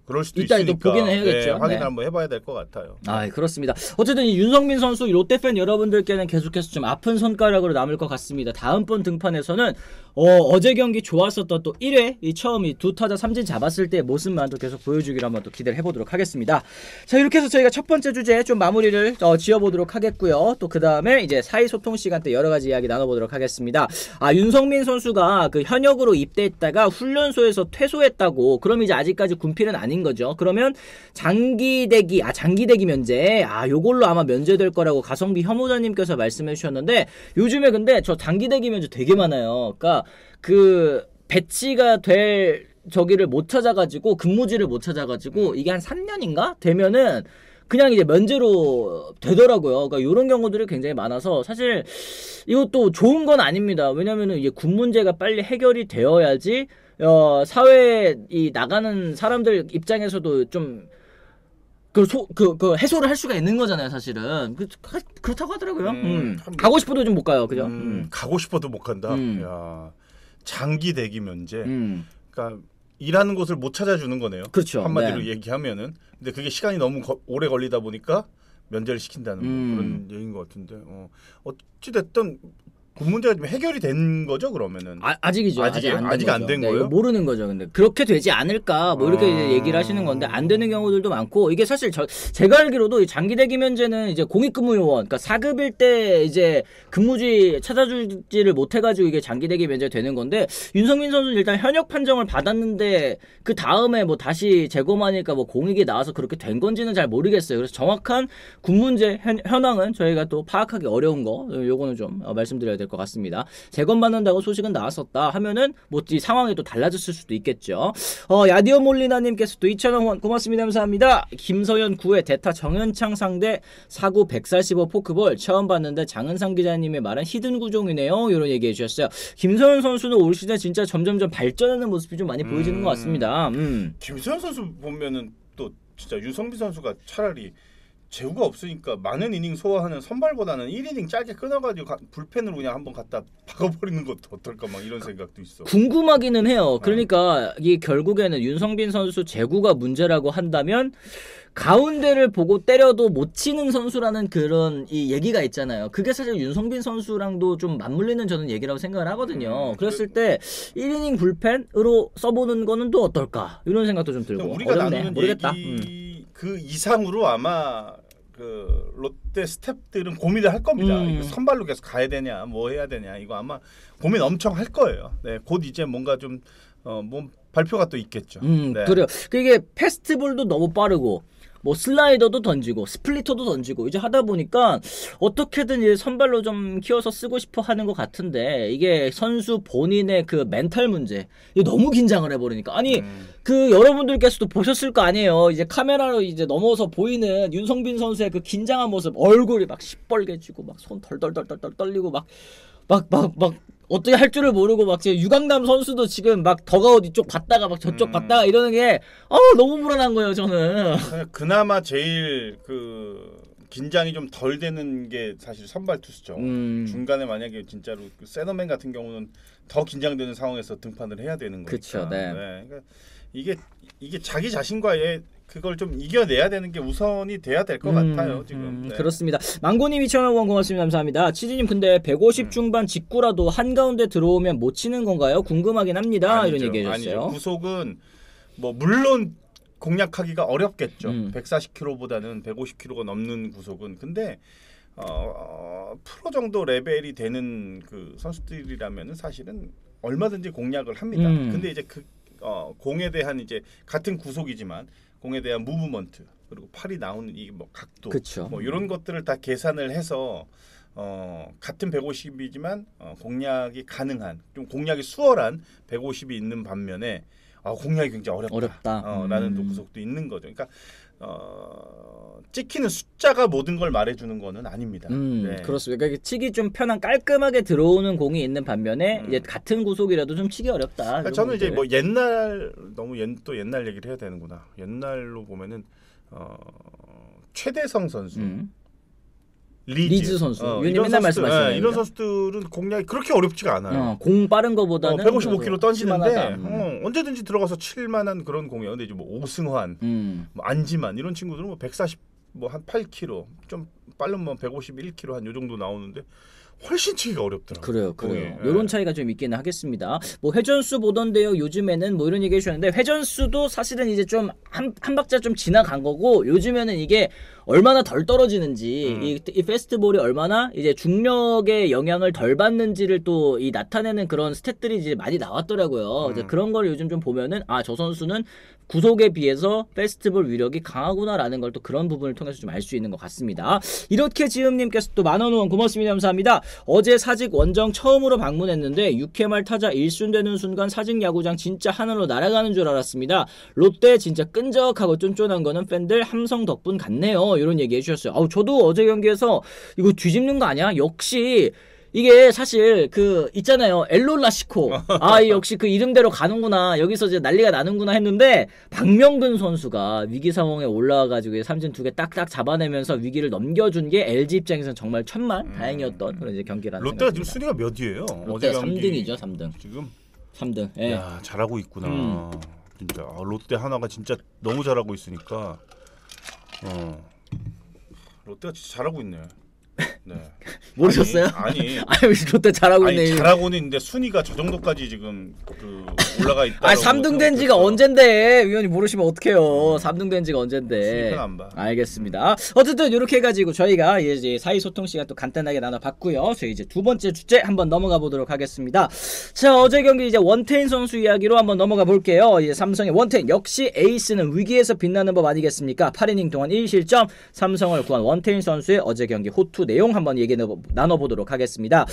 그럴 수도 이따 있으니까 또 보기는 해야겠죠. 확인을 한번 해봐야 될 것 같아요. 그렇습니다. 어쨌든 이 윤성빈 선수 롯데 팬 여러분들께는 계속해서 좀 아픈 손가락으로 남을 것 같습니다. 다음번 등판에서는 어제 경기 좋았었던 또 1회 이 처음 이 두 타자 삼진 잡았을 때 모습만 또 계속 보여주기로 한번 또 기대를 해보도록 하겠습니다. 자, 이렇게 해서 저희가 첫 번째 주제 좀 마무리를 지어보도록 하겠고요. 또 그 다음에 이제 사이 소통 시간 때 여러 가지 이야기 나눠보도록 하겠습니다. 윤성민 선수가 그 현역으로 입대했다가 훈련소에서 퇴소했다고. 그럼 이제 아직까지 군필은 아닌 거죠. 그러면 장기대기 면제 요걸로 아마 면제될 거라고 가성비 혐오자님께서 말씀해 주셨는데 요즘에 근데 저 장기대기 면제 되게 많아요. 그러니까 그 배치가 될 저기를 못 찾아가지고 근무지를 못 찾아가지고 이게 한 3년인가 되면은 그냥 이제 면제로 되더라고요. 그러니까 이런 경우들이 굉장히 많아서 사실 이것도 좋은 건 아닙니다. 왜냐면은 이게 군 문제가 빨리 해결이 되어야지 사회에 나가는 사람들 입장에서도 좀 그 해소를 할 수가 있는 거잖아요, 사실은. 그렇다고 하더라고요. 가고 싶어도 좀 못 가요, 그죠? 가고 싶어도 못 간다. 야, 장기 대기 면제. 그러니까 일하는 곳을 못 찾아주는 거네요. 그렇죠. 한마디로 얘기하면은. 근데 그게 시간이 너무 오래 걸리다 보니까 면제를 시킨다는 그런 얘기인 것 같은데. 어찌 됐든 군 문제가 좀 해결이 된 거죠 그러면은? 아직이죠. 아직 안 된 거예요? 모르는 거죠. 근데 그렇게 되지 않을까 뭐 이렇게 이제 얘기를 하시는 건데 안 되는 경우들도 많고 이게 사실 제가 알기로도 장기 대기 면제는 이제 공익근무요원 그러니까 4급일 때 이제 근무지 찾아주지를 못해가지고 이게 장기 대기 면제 되는 건데 윤성민 선수는 일단 현역 판정을 받았는데 그 다음에 뭐 다시 재검하니까 뭐 공익이 나와서 그렇게 된 건지는 잘 모르겠어요. 그래서 정확한 군 문제 현황은 저희가 또 파악하기 어려운 거 요거는 좀 말씀드려야 될 것 같습니다. 재검받는다고 소식은 나왔었다 하면은 뭐 이 상황이 또 달라졌을 수도 있겠죠. 야디오 몰리나님께서 또 2,000원 고맙습니다. 감사합니다. 김서현 9회 대타 정현창 상대 사구 145 포크볼 처음 봤는데 장은상 기자님의 말은 히든 구종이네요. 이런 얘기해 주셨어요. 김서현 선수는 올 시즌 진짜 점점점 발전하는 모습이 좀 많이 보여지는 것 같습니다. 김서현 선수 보면은 또 진짜 유성빈 선수가 차라리 제구가 없으니까 많은 이닝 소화하는 선발보다는 1이닝 짧게 끊어가지고 불펜으로 그냥 한번 갖다 박아버리는 것도 어떨까 막 이런 생각도 있어. 궁금하기는 해요. 그러니까 이 결국에는 윤성빈 선수 제구가 문제라고 한다면 가운데를 보고 때려도 못 치는 선수라는 그런 이 얘기가 있잖아요. 그게 사실 윤성빈 선수랑도 좀 맞물리는 저는 얘기라고 생각을 하거든요. 그랬을 때 1이닝 불펜으로 써보는 거는 또 어떨까 이런 생각도 좀 들고 우리가 어렵네. 나누는 모르겠다. 그 이상으로 아마 그 롯데 스태프들은 고민을 할 겁니다. 이거 선발로 계속 가야 되냐, 뭐 해야 되냐, 이거 아마 고민 엄청 할 거예요. 네, 곧 이제 뭔가 좀 뭐 발표가 또 있겠죠. 네. 그래요. 이게 패스트볼도 너무 빠르고. 뭐 슬라이더도 던지고 스플리터도 던지고 이제 하다 보니까 어떻게든 이제 선발로 좀 키워서 쓰고 싶어 하는 것 같은데 이게 선수 본인의 그 멘탈 문제 이게 너무 긴장을 해버리니까 아니 그 여러분들께서도 보셨을 거 아니에요. 이제 카메라로 이제 넘어서 보이는 윤성빈 선수의 그 긴장한 모습 얼굴이 막 시뻘개지고 막 손 덜덜덜덜 떨리고 막 어떻게 할 줄을 모르고 막 지금 유강남 선수도 지금 막 더가웃 이쪽 봤다가 막 저쪽 봤다가 이러는 게 너무 불안한 거예요 저는. 그나마 제일 그 긴장이 좀 덜 되는 게 사실 선발 투수죠. 중간에 만약에 진짜로 그 세너맨 같은 경우는 더 긴장되는 상황에서 등판을 해야 되는 거니까. 그렇죠. 네. 네. 그러니까 이게 자기 자신과의 그걸 좀 이겨내야 되는 게 우선이 돼야 될 것 같아요 지금. 네. 그렇습니다. 망고님 2,000원 고맙습니다. 감사합니다. 치즈님 근데 150 중반 직구라도 한가운데 들어오면 못 치는 건가요? 궁금하긴 합니다. 아니죠, 이런 얘기해 주셨어요. 아니죠. 구속은 뭐 물론 공략하기가 어렵겠죠. 140km보다는 150km가 넘는 구속은. 근데 프로 정도 레벨이 되는 그 선수들이라면은 사실은 얼마든지 공략을 합니다. 근데 이제 공에 대한 이제 같은 구속이지만 공에 대한 무브먼트 그리고 팔이 나오는 이 뭐 각도 그쵸. 뭐 이런 것들을 다 계산을 해서 같은 150이지만 공략이 가능한 좀 공략이 수월한 150이 있는 반면에 공략이 굉장히 어렵다. 라는 또 구속도 있는 거죠. 그러니까 찍히는 숫자가 모든 걸 말해주는 거는 아닙니다. 네. 그렇습니다. 그러니까 치기 좀 편한 깔끔하게 들어오는 공이 있는 반면에 이제 같은 구속이라도 좀 치기 어렵다. 그러니까 저는 이제 뭐 옛날 너무 또 옛날 얘기를 해야 되는구나. 옛날로 보면은 최대성 선수, 리즈 선수, 맨날 말씀하시는 이런 선수들은 공략이 그렇게 어렵지가 않아요. 공 빠른 거보다는 155km 던지는데 언제든지 들어가서 칠 만한 그런 공이에요. 근데 이제 뭐 오승환, 뭐 안지만 이런 친구들은 뭐 140 뭐 한 8km 좀 빠르면 뭐 151km 한 요 정도 나오는데 훨씬 치기가 어렵더라고요. 그래요. 이런 차이가 좀 있기는 하겠습니다. 뭐 회전수 보던데요. 요즘에는 뭐 이런 얘기 해주셨는데 회전수도 사실은 이제 좀 한 박자 좀 지나간 거고 요즘에는 이게 얼마나 덜 떨어지는지 이 페스트볼이 얼마나 이제 중력의 영향을 덜 받는지를 또 이 나타내는 그런 스탯들이 이제 많이 나왔더라고요. 이제 그런 걸 요즘 좀 보면은 저 선수는 구속에 비해서 페스트볼 위력이 강하구나라는 걸 또 그런 부분을 통해서 좀 알 수 있는 것 같습니다. 이렇게 지음님께서 또 만원 후원 고맙습니다. 감사합니다. 어제 사직 원정 처음으로 방문했는데 6회 말 타자 1순 되는 순간 사직 야구장 진짜 하늘로 날아가는 줄 알았습니다. 롯데 진짜 끈적하고 쫀쫀한 거는 팬들 함성 덕분 같네요. 이런 얘기 해주셨어요. 저도 어제 경기에서 이거 뒤집는 거 아니야? 역시 이게 사실 그 있잖아요. 엘롤라시코. 역시 그 이름대로 가는구나. 여기서 이제 난리가 나는구나 했는데 박명근 선수가 위기 상황에 올라와가지고 삼진 2개 딱딱 잡아내면서 위기를 넘겨준 게 LG 입장에서는 정말 천만 다행이었던 그런 이제 경기라는 롯데가 지금 순위가 몇이에요? 롯데 3등이죠. 3등. 지금 3등. 예. 야, 잘하고 있구나. 진짜 롯데 하나가 진짜 너무 잘하고 있으니까 롯데가 진짜 잘하고 있네. 네. 모르셨어요? 아니 롯데 잘하고 있네. 잘하고는 있는데 순위가 저 정도까지 지금 올라가 있다. 3등 된 지가 언젠데 위원님 모르시면 어떡해요. 3등 된 지가 언젠데. 안 봐. 알겠습니다. 어쨌든 이렇게 해가지고 저희가 이제 사이소통 시간 또 간단하게 나눠봤고요. 저희 이제 두 번째 주제 한번 넘어가 보도록 하겠습니다. 자, 어제 경기 이제 원태인 선수 이야기로 한번 넘어가 볼게요. 이제 삼성의 원태인 역시 에이스는 위기에서 빛나는 법 아니겠습니까? 8이닝 동안 1실점 삼성을 구한 원태인 선수의 어제 경기 호투 내용 한번 얘기 나눠보도록 하겠습니다.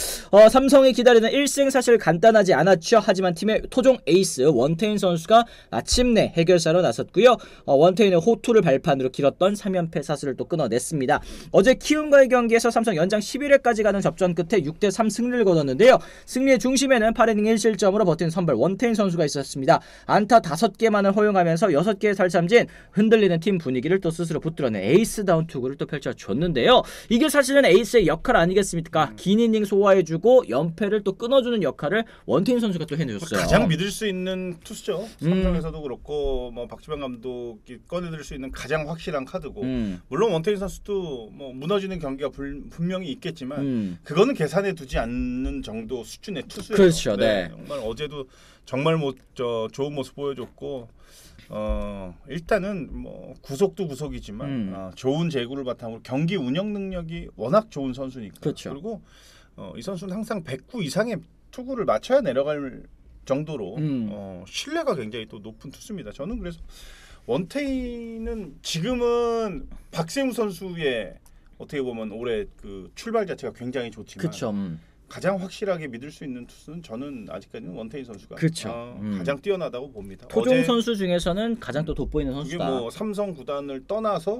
삼성이 기다리는 1승 사실 간단하지 않았죠. 하지만 팀의 토종 에이스 원태인 선수가 마침내 해결사로 나섰고요. 원태인의 호투를 발판으로 길었던 3연패 사슬을 또 끊어냈습니다. 어제 키움과의 경기에서 삼성 연장 11회까지 가는 접전 끝에 6대3 승리를 거뒀는데요. 승리의 중심에는 8이닝 1실점으로 버틴 선발 원태인 선수가 있었습니다. 안타 5개만을 허용하면서 6개의 탈삼진, 흔들리는 팀 분위기를 또 스스로 붙들어낸 에이스다운 투구를 또 펼쳐줬는데요. 이게 사실은 에이스의 역할 아니겠습니까? 긴 이닝 소화해주고 연패를 또 끊어주는 역할을 원태인 선수가 또 해내줬어요. 가장 믿을 수 있는 투수죠. 삼성에서도 그렇고 뭐 박지방 감독이 꺼내들 수 있는 가장 확실한 카드고 물론 원태인 선수도 뭐 무너지는 경기가 분명히 있겠지만 그거는 계산해 두지 않는 정도 수준의 투수예요. 그렇죠. 네. 정말 어제도 정말 좋은 모습 보여줬고 일단은 뭐 구속도 구속이지만 좋은 제구를 바탕으로 경기 운영 능력이 워낙 좋은 선수니까. 그렇죠. 그리고 이 선수는 항상 109 이상의 투구를 맞춰야 내려갈 정도로 신뢰가 굉장히 또 높은 투수입니다. 저는 그래서 원태인은 지금은 박세웅 선수의 어떻게 보면 올해 그 출발 자체가 굉장히 좋지만 그쵸. 가장 확실하게 믿을 수 있는 투수는 저는 아직까지는 원태인 선수가 가장 뛰어나다고 봅니다. 토종 선수 중에서는 가장 또 돋보이는 선수다. 그게 뭐 삼성 구단을 떠나서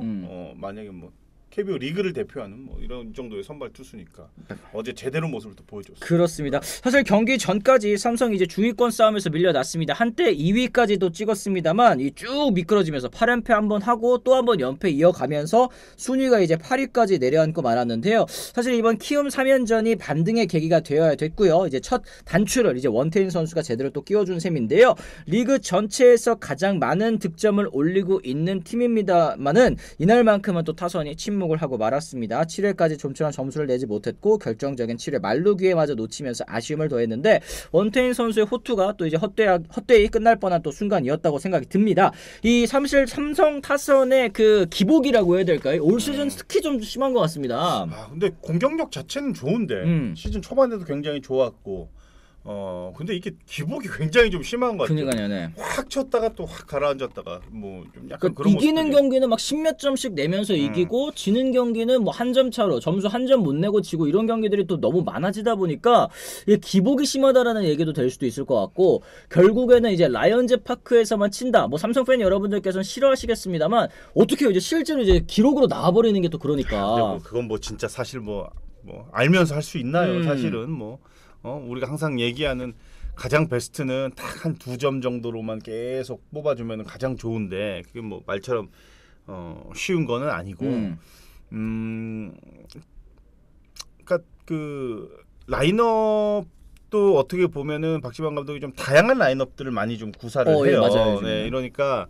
만약에 뭐 KBO 리그를 대표하는 뭐 이런 정도의 선발 투수니까 어제 제대로 모습을 또 보여줬어요. 그렇습니다. 사실 경기 전까지 삼성이 이제 중위권 싸움에서 밀려났습니다. 한때 2위까지도 찍었습니다만 이 쭉 미끄러지면서 8연패 한번 하고 또 한번 연패 이어가면서 순위가 이제 8위까지 내려앉고 말았는데요. 사실 이번 키움 3연전이 반등의 계기가 되어야 됐고요. 이제 첫 단추를 이제 원태인 선수가 제대로 또 끼워준 셈인데요. 리그 전체에서 가장 많은 득점을 올리고 있는 팀입니다만은 이날만큼은 또 타선이 침묵을 하고 말았습니다. 7회까지 좀처럼 점수를 내지 못했고 결정적인 7회 만루 기회마저 놓치면서 아쉬움을 더했는데 원태인 선수의 호투가 또 이제 헛되이 끝날 뻔한 또 순간이었다고 생각이 듭니다. 이 삼성 타선의 그 기복이라고 해야 될까요? 올 시즌 특히 좀 심한 것 같습니다. 근데 공격력 자체는 좋은데 시즌 초반에도 굉장히 좋았고 근데 이게 기복이 굉장히 좀 심한 것 같아요. 그러니까요, 네. 확 쳤다가 또 확 가라앉았다가 뭐 좀 약간 그런 이기는 모습들이. 경기는 막 10몇 점씩 내면서 이기고 지는 경기는 뭐 한 점 차로 점수 한 점 못 내고 지고 이런 경기들이 또 너무 많아지다 보니까 이게 기복이 심하다라는 얘기도 될 수도 있을 것 같고 결국에는 이제 라이언즈 파크에서만 친다. 뭐 삼성 팬 여러분들께서는 싫어하시겠습니다만 어떻게 해요? 이제 실제로 이제 기록으로 나와버리는 게 또 그러니까. 뭐 그건 뭐 진짜 사실 뭐 알면서 할 수 있나요? 사실은 뭐. 우리가 항상 얘기하는 가장 베스트는 딱 한 2점 정도로만 계속 뽑아주면 가장 좋은데 그게 뭐 말처럼 쉬운 거는 아니고 그러니까 그 라인업도 어떻게 보면은 박지방 감독이 좀 다양한 라인업들을 많이 좀 구사를 해요. 예, 맞아요. 네, 이러니까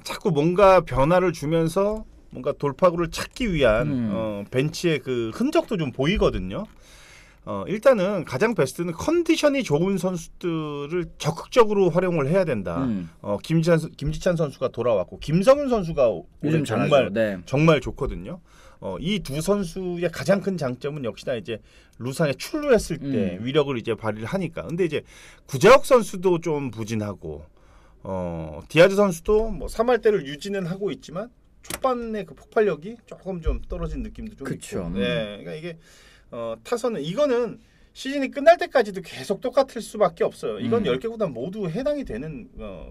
자꾸 뭔가 변화를 주면서 뭔가 돌파구를 찾기 위한 벤치의 그 흔적도 좀 보이거든요. 일단은 가장 베스트는 컨디션이 좋은 선수들을 적극적으로 활용을 해야 된다. 김지찬 선수가 돌아왔고 김성윤 선수가 올해 정말 좋거든요. 이 두 선수의 가장 큰 장점은 역시나 이제 루산에 출루했을 때 위력을 이제 발휘를 하니까. 근데 이제 구자욱 선수도 좀 부진하고 디아즈 선수도 뭐 3할 때를 유지는 하고 있지만 초반의 그 폭발력이 조금 좀 떨어진 느낌도 좀 있고. 네, 그러니까 이게 타선은 이거는 시즌이 끝날 때까지도 계속 똑같을 수밖에 없어요. 이건 10개 구단 모두 해당이 되는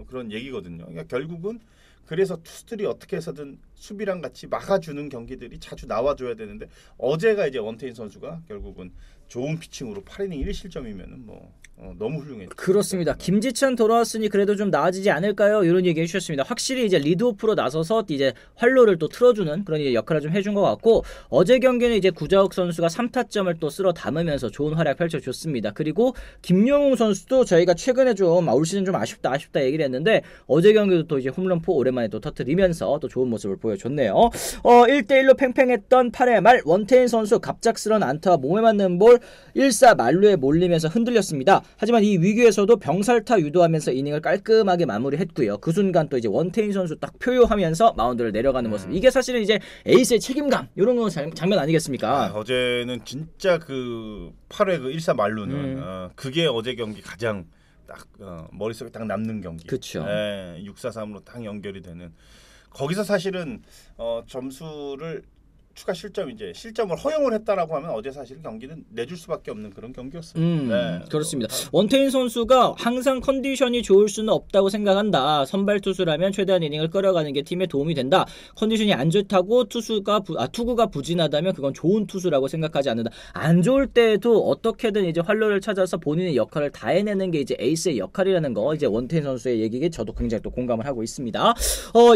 그런 얘기거든요. 그러니까 결국은 그래서 투수들이 어떻게 해서든 수비랑 같이 막아주는 경기들이 자주 나와줘야 되는데 어제가 이제 원태인 선수가 결국은 좋은 피칭으로 8이닝 1실점이면은 뭐 너무 훌륭했죠. 그렇습니다. 김지찬 돌아왔으니 그래도 좀 나아지지 않을까요? 이런 얘기 해주셨습니다. 확실히 이제 리드오프로 나서서 이제 활로를 또 틀어주는 그런 이제 역할을 좀 해준 것 같고 어제 경기는 이제 구자욱 선수가 3타점을 또 쓸어 담으면서 좋은 활약 펼쳐줬습니다. 그리고 김영웅 선수도 저희가 최근에 좀 올 시즌 좀 아쉽다 얘기를 했는데 어제 경기도 또 이제 홈런포 오랜만에 또 터뜨리면서 또 좋은 모습을 보여. 보여줬네요. 1대1로 팽팽했던 8회 말 원태인 선수 갑작스런 안타와 몸에 맞는 볼 1사 만루에 몰리면서 흔들렸습니다. 하지만 이 위기에서도 병살타 유도하면서 이닝을 깔끔하게 마무리했고요. 그 순간 또 이제 원태인 선수 딱 표효하면서 마운드를 내려가는 모습. 이게 사실은 이제 에이스의 책임감 이런 거 장면 아니겠습니까? 어제는 진짜 그 8회 그 1사 만루는 그게 어제 경기 가장 딱 머릿속에 딱 남는 경기. 그렇죠. 6-4-3으로 딱 연결이 되는. 거기서 사실은 점수를 추가 실점을 허용을 했다라고 하면 어제 사실 경기는 내줄 수밖에 없는 그런 경기였어요. 네. 그렇습니다. 원태인 선수가 항상 컨디션이 좋을 수는 없다고 생각한다. 선발 투수라면 최대한 이닝을 끌어가는 게 팀에 도움이 된다. 컨디션이 안 좋다고 투구가 부진하다면 그건 좋은 투수라고 생각하지 않는다. 안 좋을 때에도 어떻게든 이제 활로를 찾아서 본인의 역할을 다 해내는 게 이제 에이스의 역할이라는 거 이제 원태인 선수의 얘기에 저도 굉장히 또 공감을 하고 있습니다.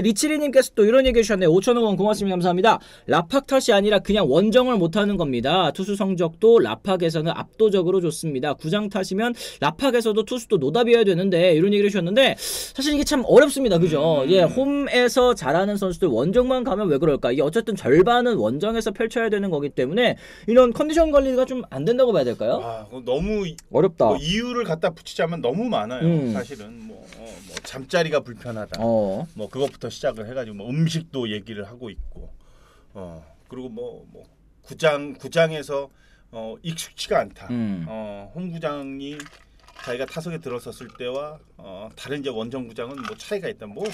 리치리님께서 또 이런 얘기 해주셨네요. 5,000원 고맙습니다. 감사합니다. 라팍 탓이 아니라 그냥 원정을 못하는 겁니다. 투수 성적도 라팍에서는 압도적으로 좋습니다. 구장 탓이면 라팍에서도 투수도 노답이어야 되는데 이런 얘기를 해주셨는데 사실 이게 참 어렵습니다. 그죠? 예, 홈에서 잘하는 선수들 원정만 가면 왜 그럴까? 이게 어쨌든 절반은 원정에서 펼쳐야 되는 거기 때문에 이런 컨디션 관리가 좀 안 된다고 봐야 될까요? 너무 어렵다. 이유를 갖다 붙이자면 너무 많아요. 사실은 뭐 잠자리가 불편하다. 뭐 그것부터 시작을 해가지고 뭐 음식도 얘기를 하고 있고. 그리고 뭐 구장에서 익숙치가 않다. 홈구장이 자기가 타석에 들어섰을 때와 다른 이제 원정 구장은 뭐 차이가 있다. 뭐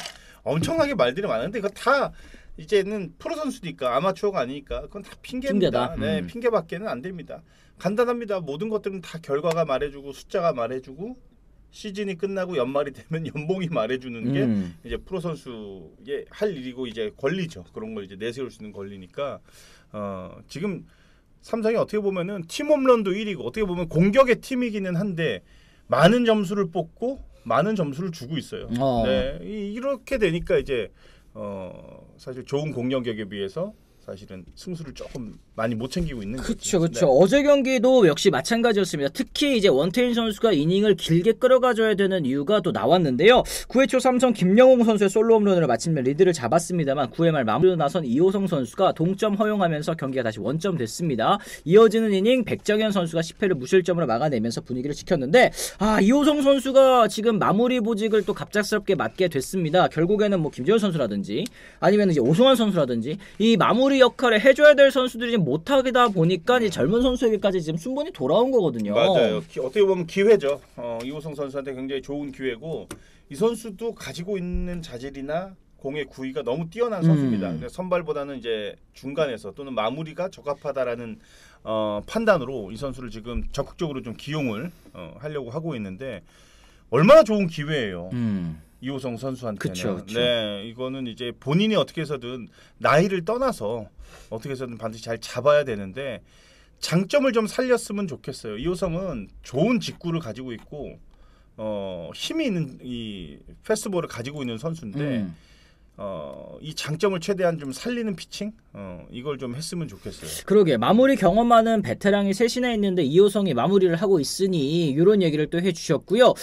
엄청나게 말들이 많은데 이거 다 이제는 프로 선수니까 아마추어가 아니니까 그건 다 핑계입니다. 네, 핑계밖에는 안 됩니다. 간단합니다. 모든 것들은 다 결과가 말해주고 숫자가 말해주고 시즌이 끝나고 연말이 되면 연봉이 말해주는 게 이제 프로 선수의 할 일이고 이제 권리죠. 그런 걸 이제 내세울 수 있는 권리니까 지금 삼성이 어떻게 보면은 팀 홈런도 1위고 어떻게 보면 공격의 팀이기는 한데 많은 점수를 뽑고 많은 점수를 주고 있어요. 네, 이렇게 되니까 이제 사실 좋은 공격력에 비해서 사실은 승수를 조금 많이 못 챙기고 있는 거죠. 그렇죠. 네. 어제 경기도 역시 마찬가지였습니다. 특히 이제 원태인 선수가 이닝을 길게 끌어가줘야 되는 이유가 또 나왔는데요. 9회 초 삼성 김영웅 선수의 솔로 홈런으로 마침내 리드를 잡았습니다만 9회 말 마무리로 나선 이호성 선수가 동점 허용하면서 경기가 다시 원점 됐습니다. 이어지는 이닝 백정현 선수가 10회를 무실점으로 막아내면서 분위기를 지켰는데 이호성 선수가 지금 마무리 보직을 또 갑작스럽게 맡게 됐습니다. 결국에는 뭐 김재현 선수라든지 아니면 이제 오승환 선수라든지 이 마무리 역할을 해줘야 될 선수들이 못하다 보니까 이 젊은 선수에게까지 지금 순번이 돌아온 거거든요. 맞아요. 어떻게 보면 기회죠. 이호성 선수한테 굉장히 좋은 기회고 이 선수도 가지고 있는 자질이나 공의 구위가 너무 뛰어난 선수입니다. 선발보다는 이제 중간에서 또는 마무리가 적합하다라는 판단으로 이 선수를 지금 적극적으로 좀 기용을 하려고 하고 있는데 얼마나 좋은 기회예요. 이호성 선수한테는. 그쵸. 네, 이거는 이제 본인이 어떻게 해서든 나이를 떠나서 어떻게 해서든 반드시 잘 잡아야 되는데 장점을 좀 살렸으면 좋겠어요. 이호성은 좋은 직구를 가지고 있고 힘이 있는 이 패스트볼을 가지고 있는 선수인데 이 장점을 최대한 좀 살리는 피칭 이걸 좀 했으면 좋겠어요. 그러게 마무리 경험 많은 베테랑이 셋이나 있는데 이호성이 마무리를 하고 있으니 이런 얘기를 또 해주셨고요.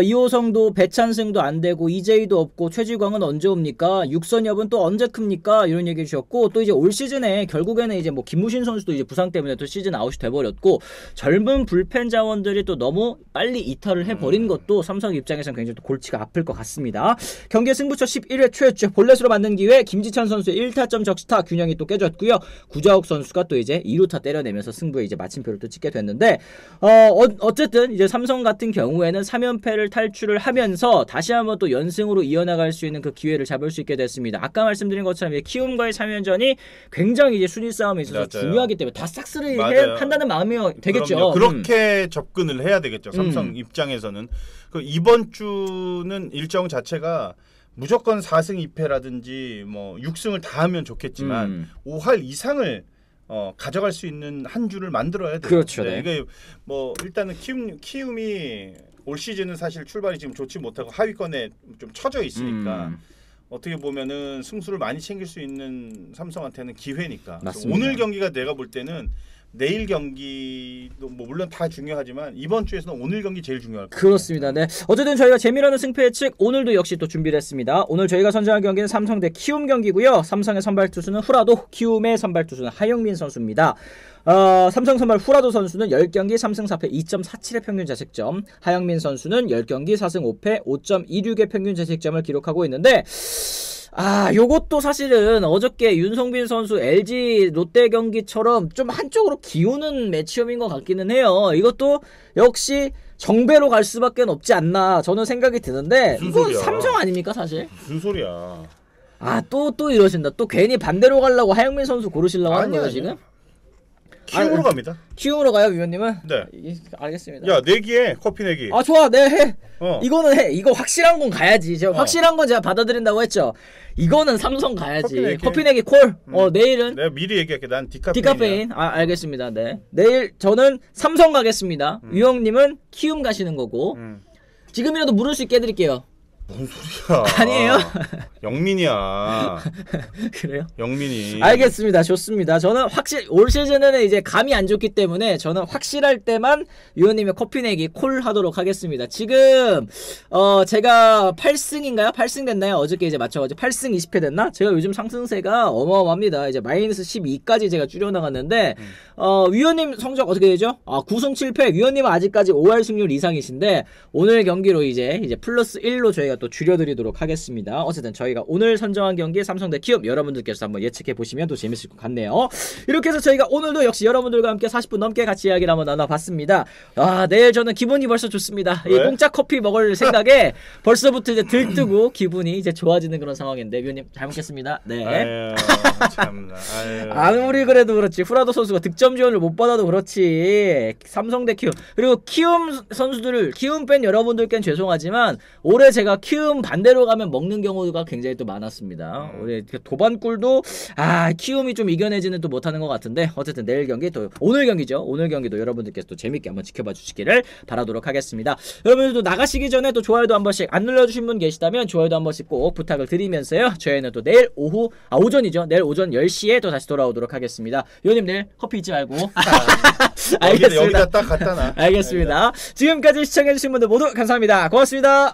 이호성도 배찬승도 안 되고 이재희도 없고 최지광은 언제 옵니까? 육선엽은 또 언제 큽니까? 이런 얘기 해주셨고 또 이제 올 시즌에 결국에는 이제 뭐 김무신 선수도 이제 부상 때문에 또 시즌 아웃이 돼버렸고 젊은 불펜 자원들이 또 너무 빨리 이탈을 해버린 것도 삼성 입장에서는 굉장히 또 골치가 아플 것 같습니다. 경기 승부처 11회 초였죠. 볼넷으로 만든 기회 김지찬 선수의 1타점 적시타 균형이 또 깨졌고요. 구자욱 선수가 또 이제 2루타 때려내면서 승부에 이제 마침표를 또 찍게 됐는데 어쨌든 이제 삼성 같은 경우에는 3연패를 탈출을 하면서 다시 한번 또 연승으로 이어나갈 수 있는 그 기회를 잡을 수 있게 됐습니다. 아까 말씀드린 것처럼 이제 키움과의 3연전이 굉장히 이제 순위 싸움에 있어서 맞아요. 중요하기 때문에 다 싹쓸이 한다는 마음이 되겠죠. 그렇게 접근을 해야 되겠죠. 삼성 입장에서는 이번 주는 일정 자체가 무조건 4승 2패라든지 뭐 6승을 다 하면 좋겠지만 5할 이상을 가져갈 수 있는 한 주를 만들어야 돼요. 그렇죠. 네. 이게 뭐 일단은 키움이 올 시즌은 사실 출발이 지금 좋지 못하고 하위권에 좀 처져 있으니까 어떻게 보면은 승수를 많이 챙길 수 있는 삼성한테는 기회니까. 맞습니다. 오늘 경기가 내가 볼 때는 내일 경기도 뭐 물론 다 중요하지만 이번 주에서는 오늘 경기 제일 중요할 것 같아요. 그렇습니다. 네. 어쨌든 저희가 재미라는 승패 예측 오늘도 역시 또 준비를 했습니다. 오늘 저희가 선정한 경기는 삼성 대 키움 경기고요. 삼성의 선발 투수는 후라도, 키움의 선발 투수는 하영민 선수입니다. 삼성 선발 후라도 선수는 10경기 3승 4패 2.47의 평균 자책점, 하영민 선수는 10경기 4승 5패 5.26의 평균 자책점을 기록하고 있는데 요것도 사실은 어저께 윤성빈 선수 LG 롯데 경기처럼 좀 한쪽으로 기우는 매치업인 것 같기는 해요. 이것도 역시 정배로 갈 수밖에 없지 않나 저는 생각이 드는데 이건 삼성 아닙니까 사실? 무슨 소리야? 또 이러신다. 또 괜히 반대로 가려고 하영민 선수 고르시려고 하는 거예요 지금? 키움으로 갑니다. 키움으로 가요 위원님은? 네. 알겠습니다. 야 내기해. 커피 내기. 좋아. 네 해. 이거는 해. 이거 확실한 건 가야지. 제가 확실한 건 제가 받아들인다고 했죠. 이거는 삼성 가야지. 커피 내기 콜. 내일은 내가 미리 얘기할게. 난 디카페인. 알겠습니다. 네. 내일 저는 삼성 가겠습니다. 유형님은 키움 가시는 거고. 지금이라도 물을 수 있게 해드릴게요. 뭔 소리야? 아니에요. 영민이야. 그래요? 영민이. 알겠습니다. 좋습니다. 저는 올 시즌에는 이제 감이 안 좋기 때문에 저는 확실할 때만 유원님의 커피 내기 콜 하도록 하겠습니다. 지금 제가 8승인가요? 8승 됐나요? 어저께 이제 맞춰가지고 8승 20패 됐나? 제가 요즘 상승세가 어마어마합니다. 이제 마이너스 12까지 제가 줄여나갔는데 위원님 성적 어떻게 되죠? 9승 7패. 위원님은 아직까지 5할 승률 이상이신데 오늘 경기로 이제 플러스 1로 저희가 또 줄여드리도록 하겠습니다. 어쨌든 저희가 오늘 선정한 경기 삼성 대 키움 여러분들께서 한번 예측해 보시면 또 재밌을 것 같네요. 이렇게 해서 저희가 오늘도 역시 여러분들과 함께 40분 넘게 같이 이야기를 한번 나눠봤습니다. 내일 저는 기분이 벌써 좋습니다. 이 공짜 커피 먹을 생각에 벌써부터 이제 들뜨고 기분이 이제 좋아지는 그런 상황인데 위원님 잘 먹겠습니다. 네. 아유, 참나. 아무리 그래도 그렇지 후라도 선수가 득점 지원을 못 받아도 그렇지 삼성 대 키움 그리고 키움 선수들 키움 팬 여러분들께는 죄송하지만 올해 제가 키움 반대로 가면 먹는 경우가 굉장히 또 많았습니다. 우리 도반꿀도 키움이 좀 이겨내지는 또 못하는 것 같은데 어쨌든 내일 경기 또 오늘 경기죠. 오늘 경기도 여러분들께서 또 재밌게 한번 지켜봐 주시기를 바라도록 하겠습니다. 여러분들도 나가시기 전에 또 좋아요도 한 번씩 안 눌러주신 분 계시다면 좋아요도 한 번씩 꼭 부탁을 드리면서요. 저희는 또 내일 오전이죠. 내일 오전 10시에 또 다시 돌아오도록 하겠습니다. 요님 내일 커피 잊지 말고. 알겠습니다. 여기다 딱 갖다 놔. 알겠습니다. 지금까지 시청해주신 분들 모두 감사합니다. 고맙습니다.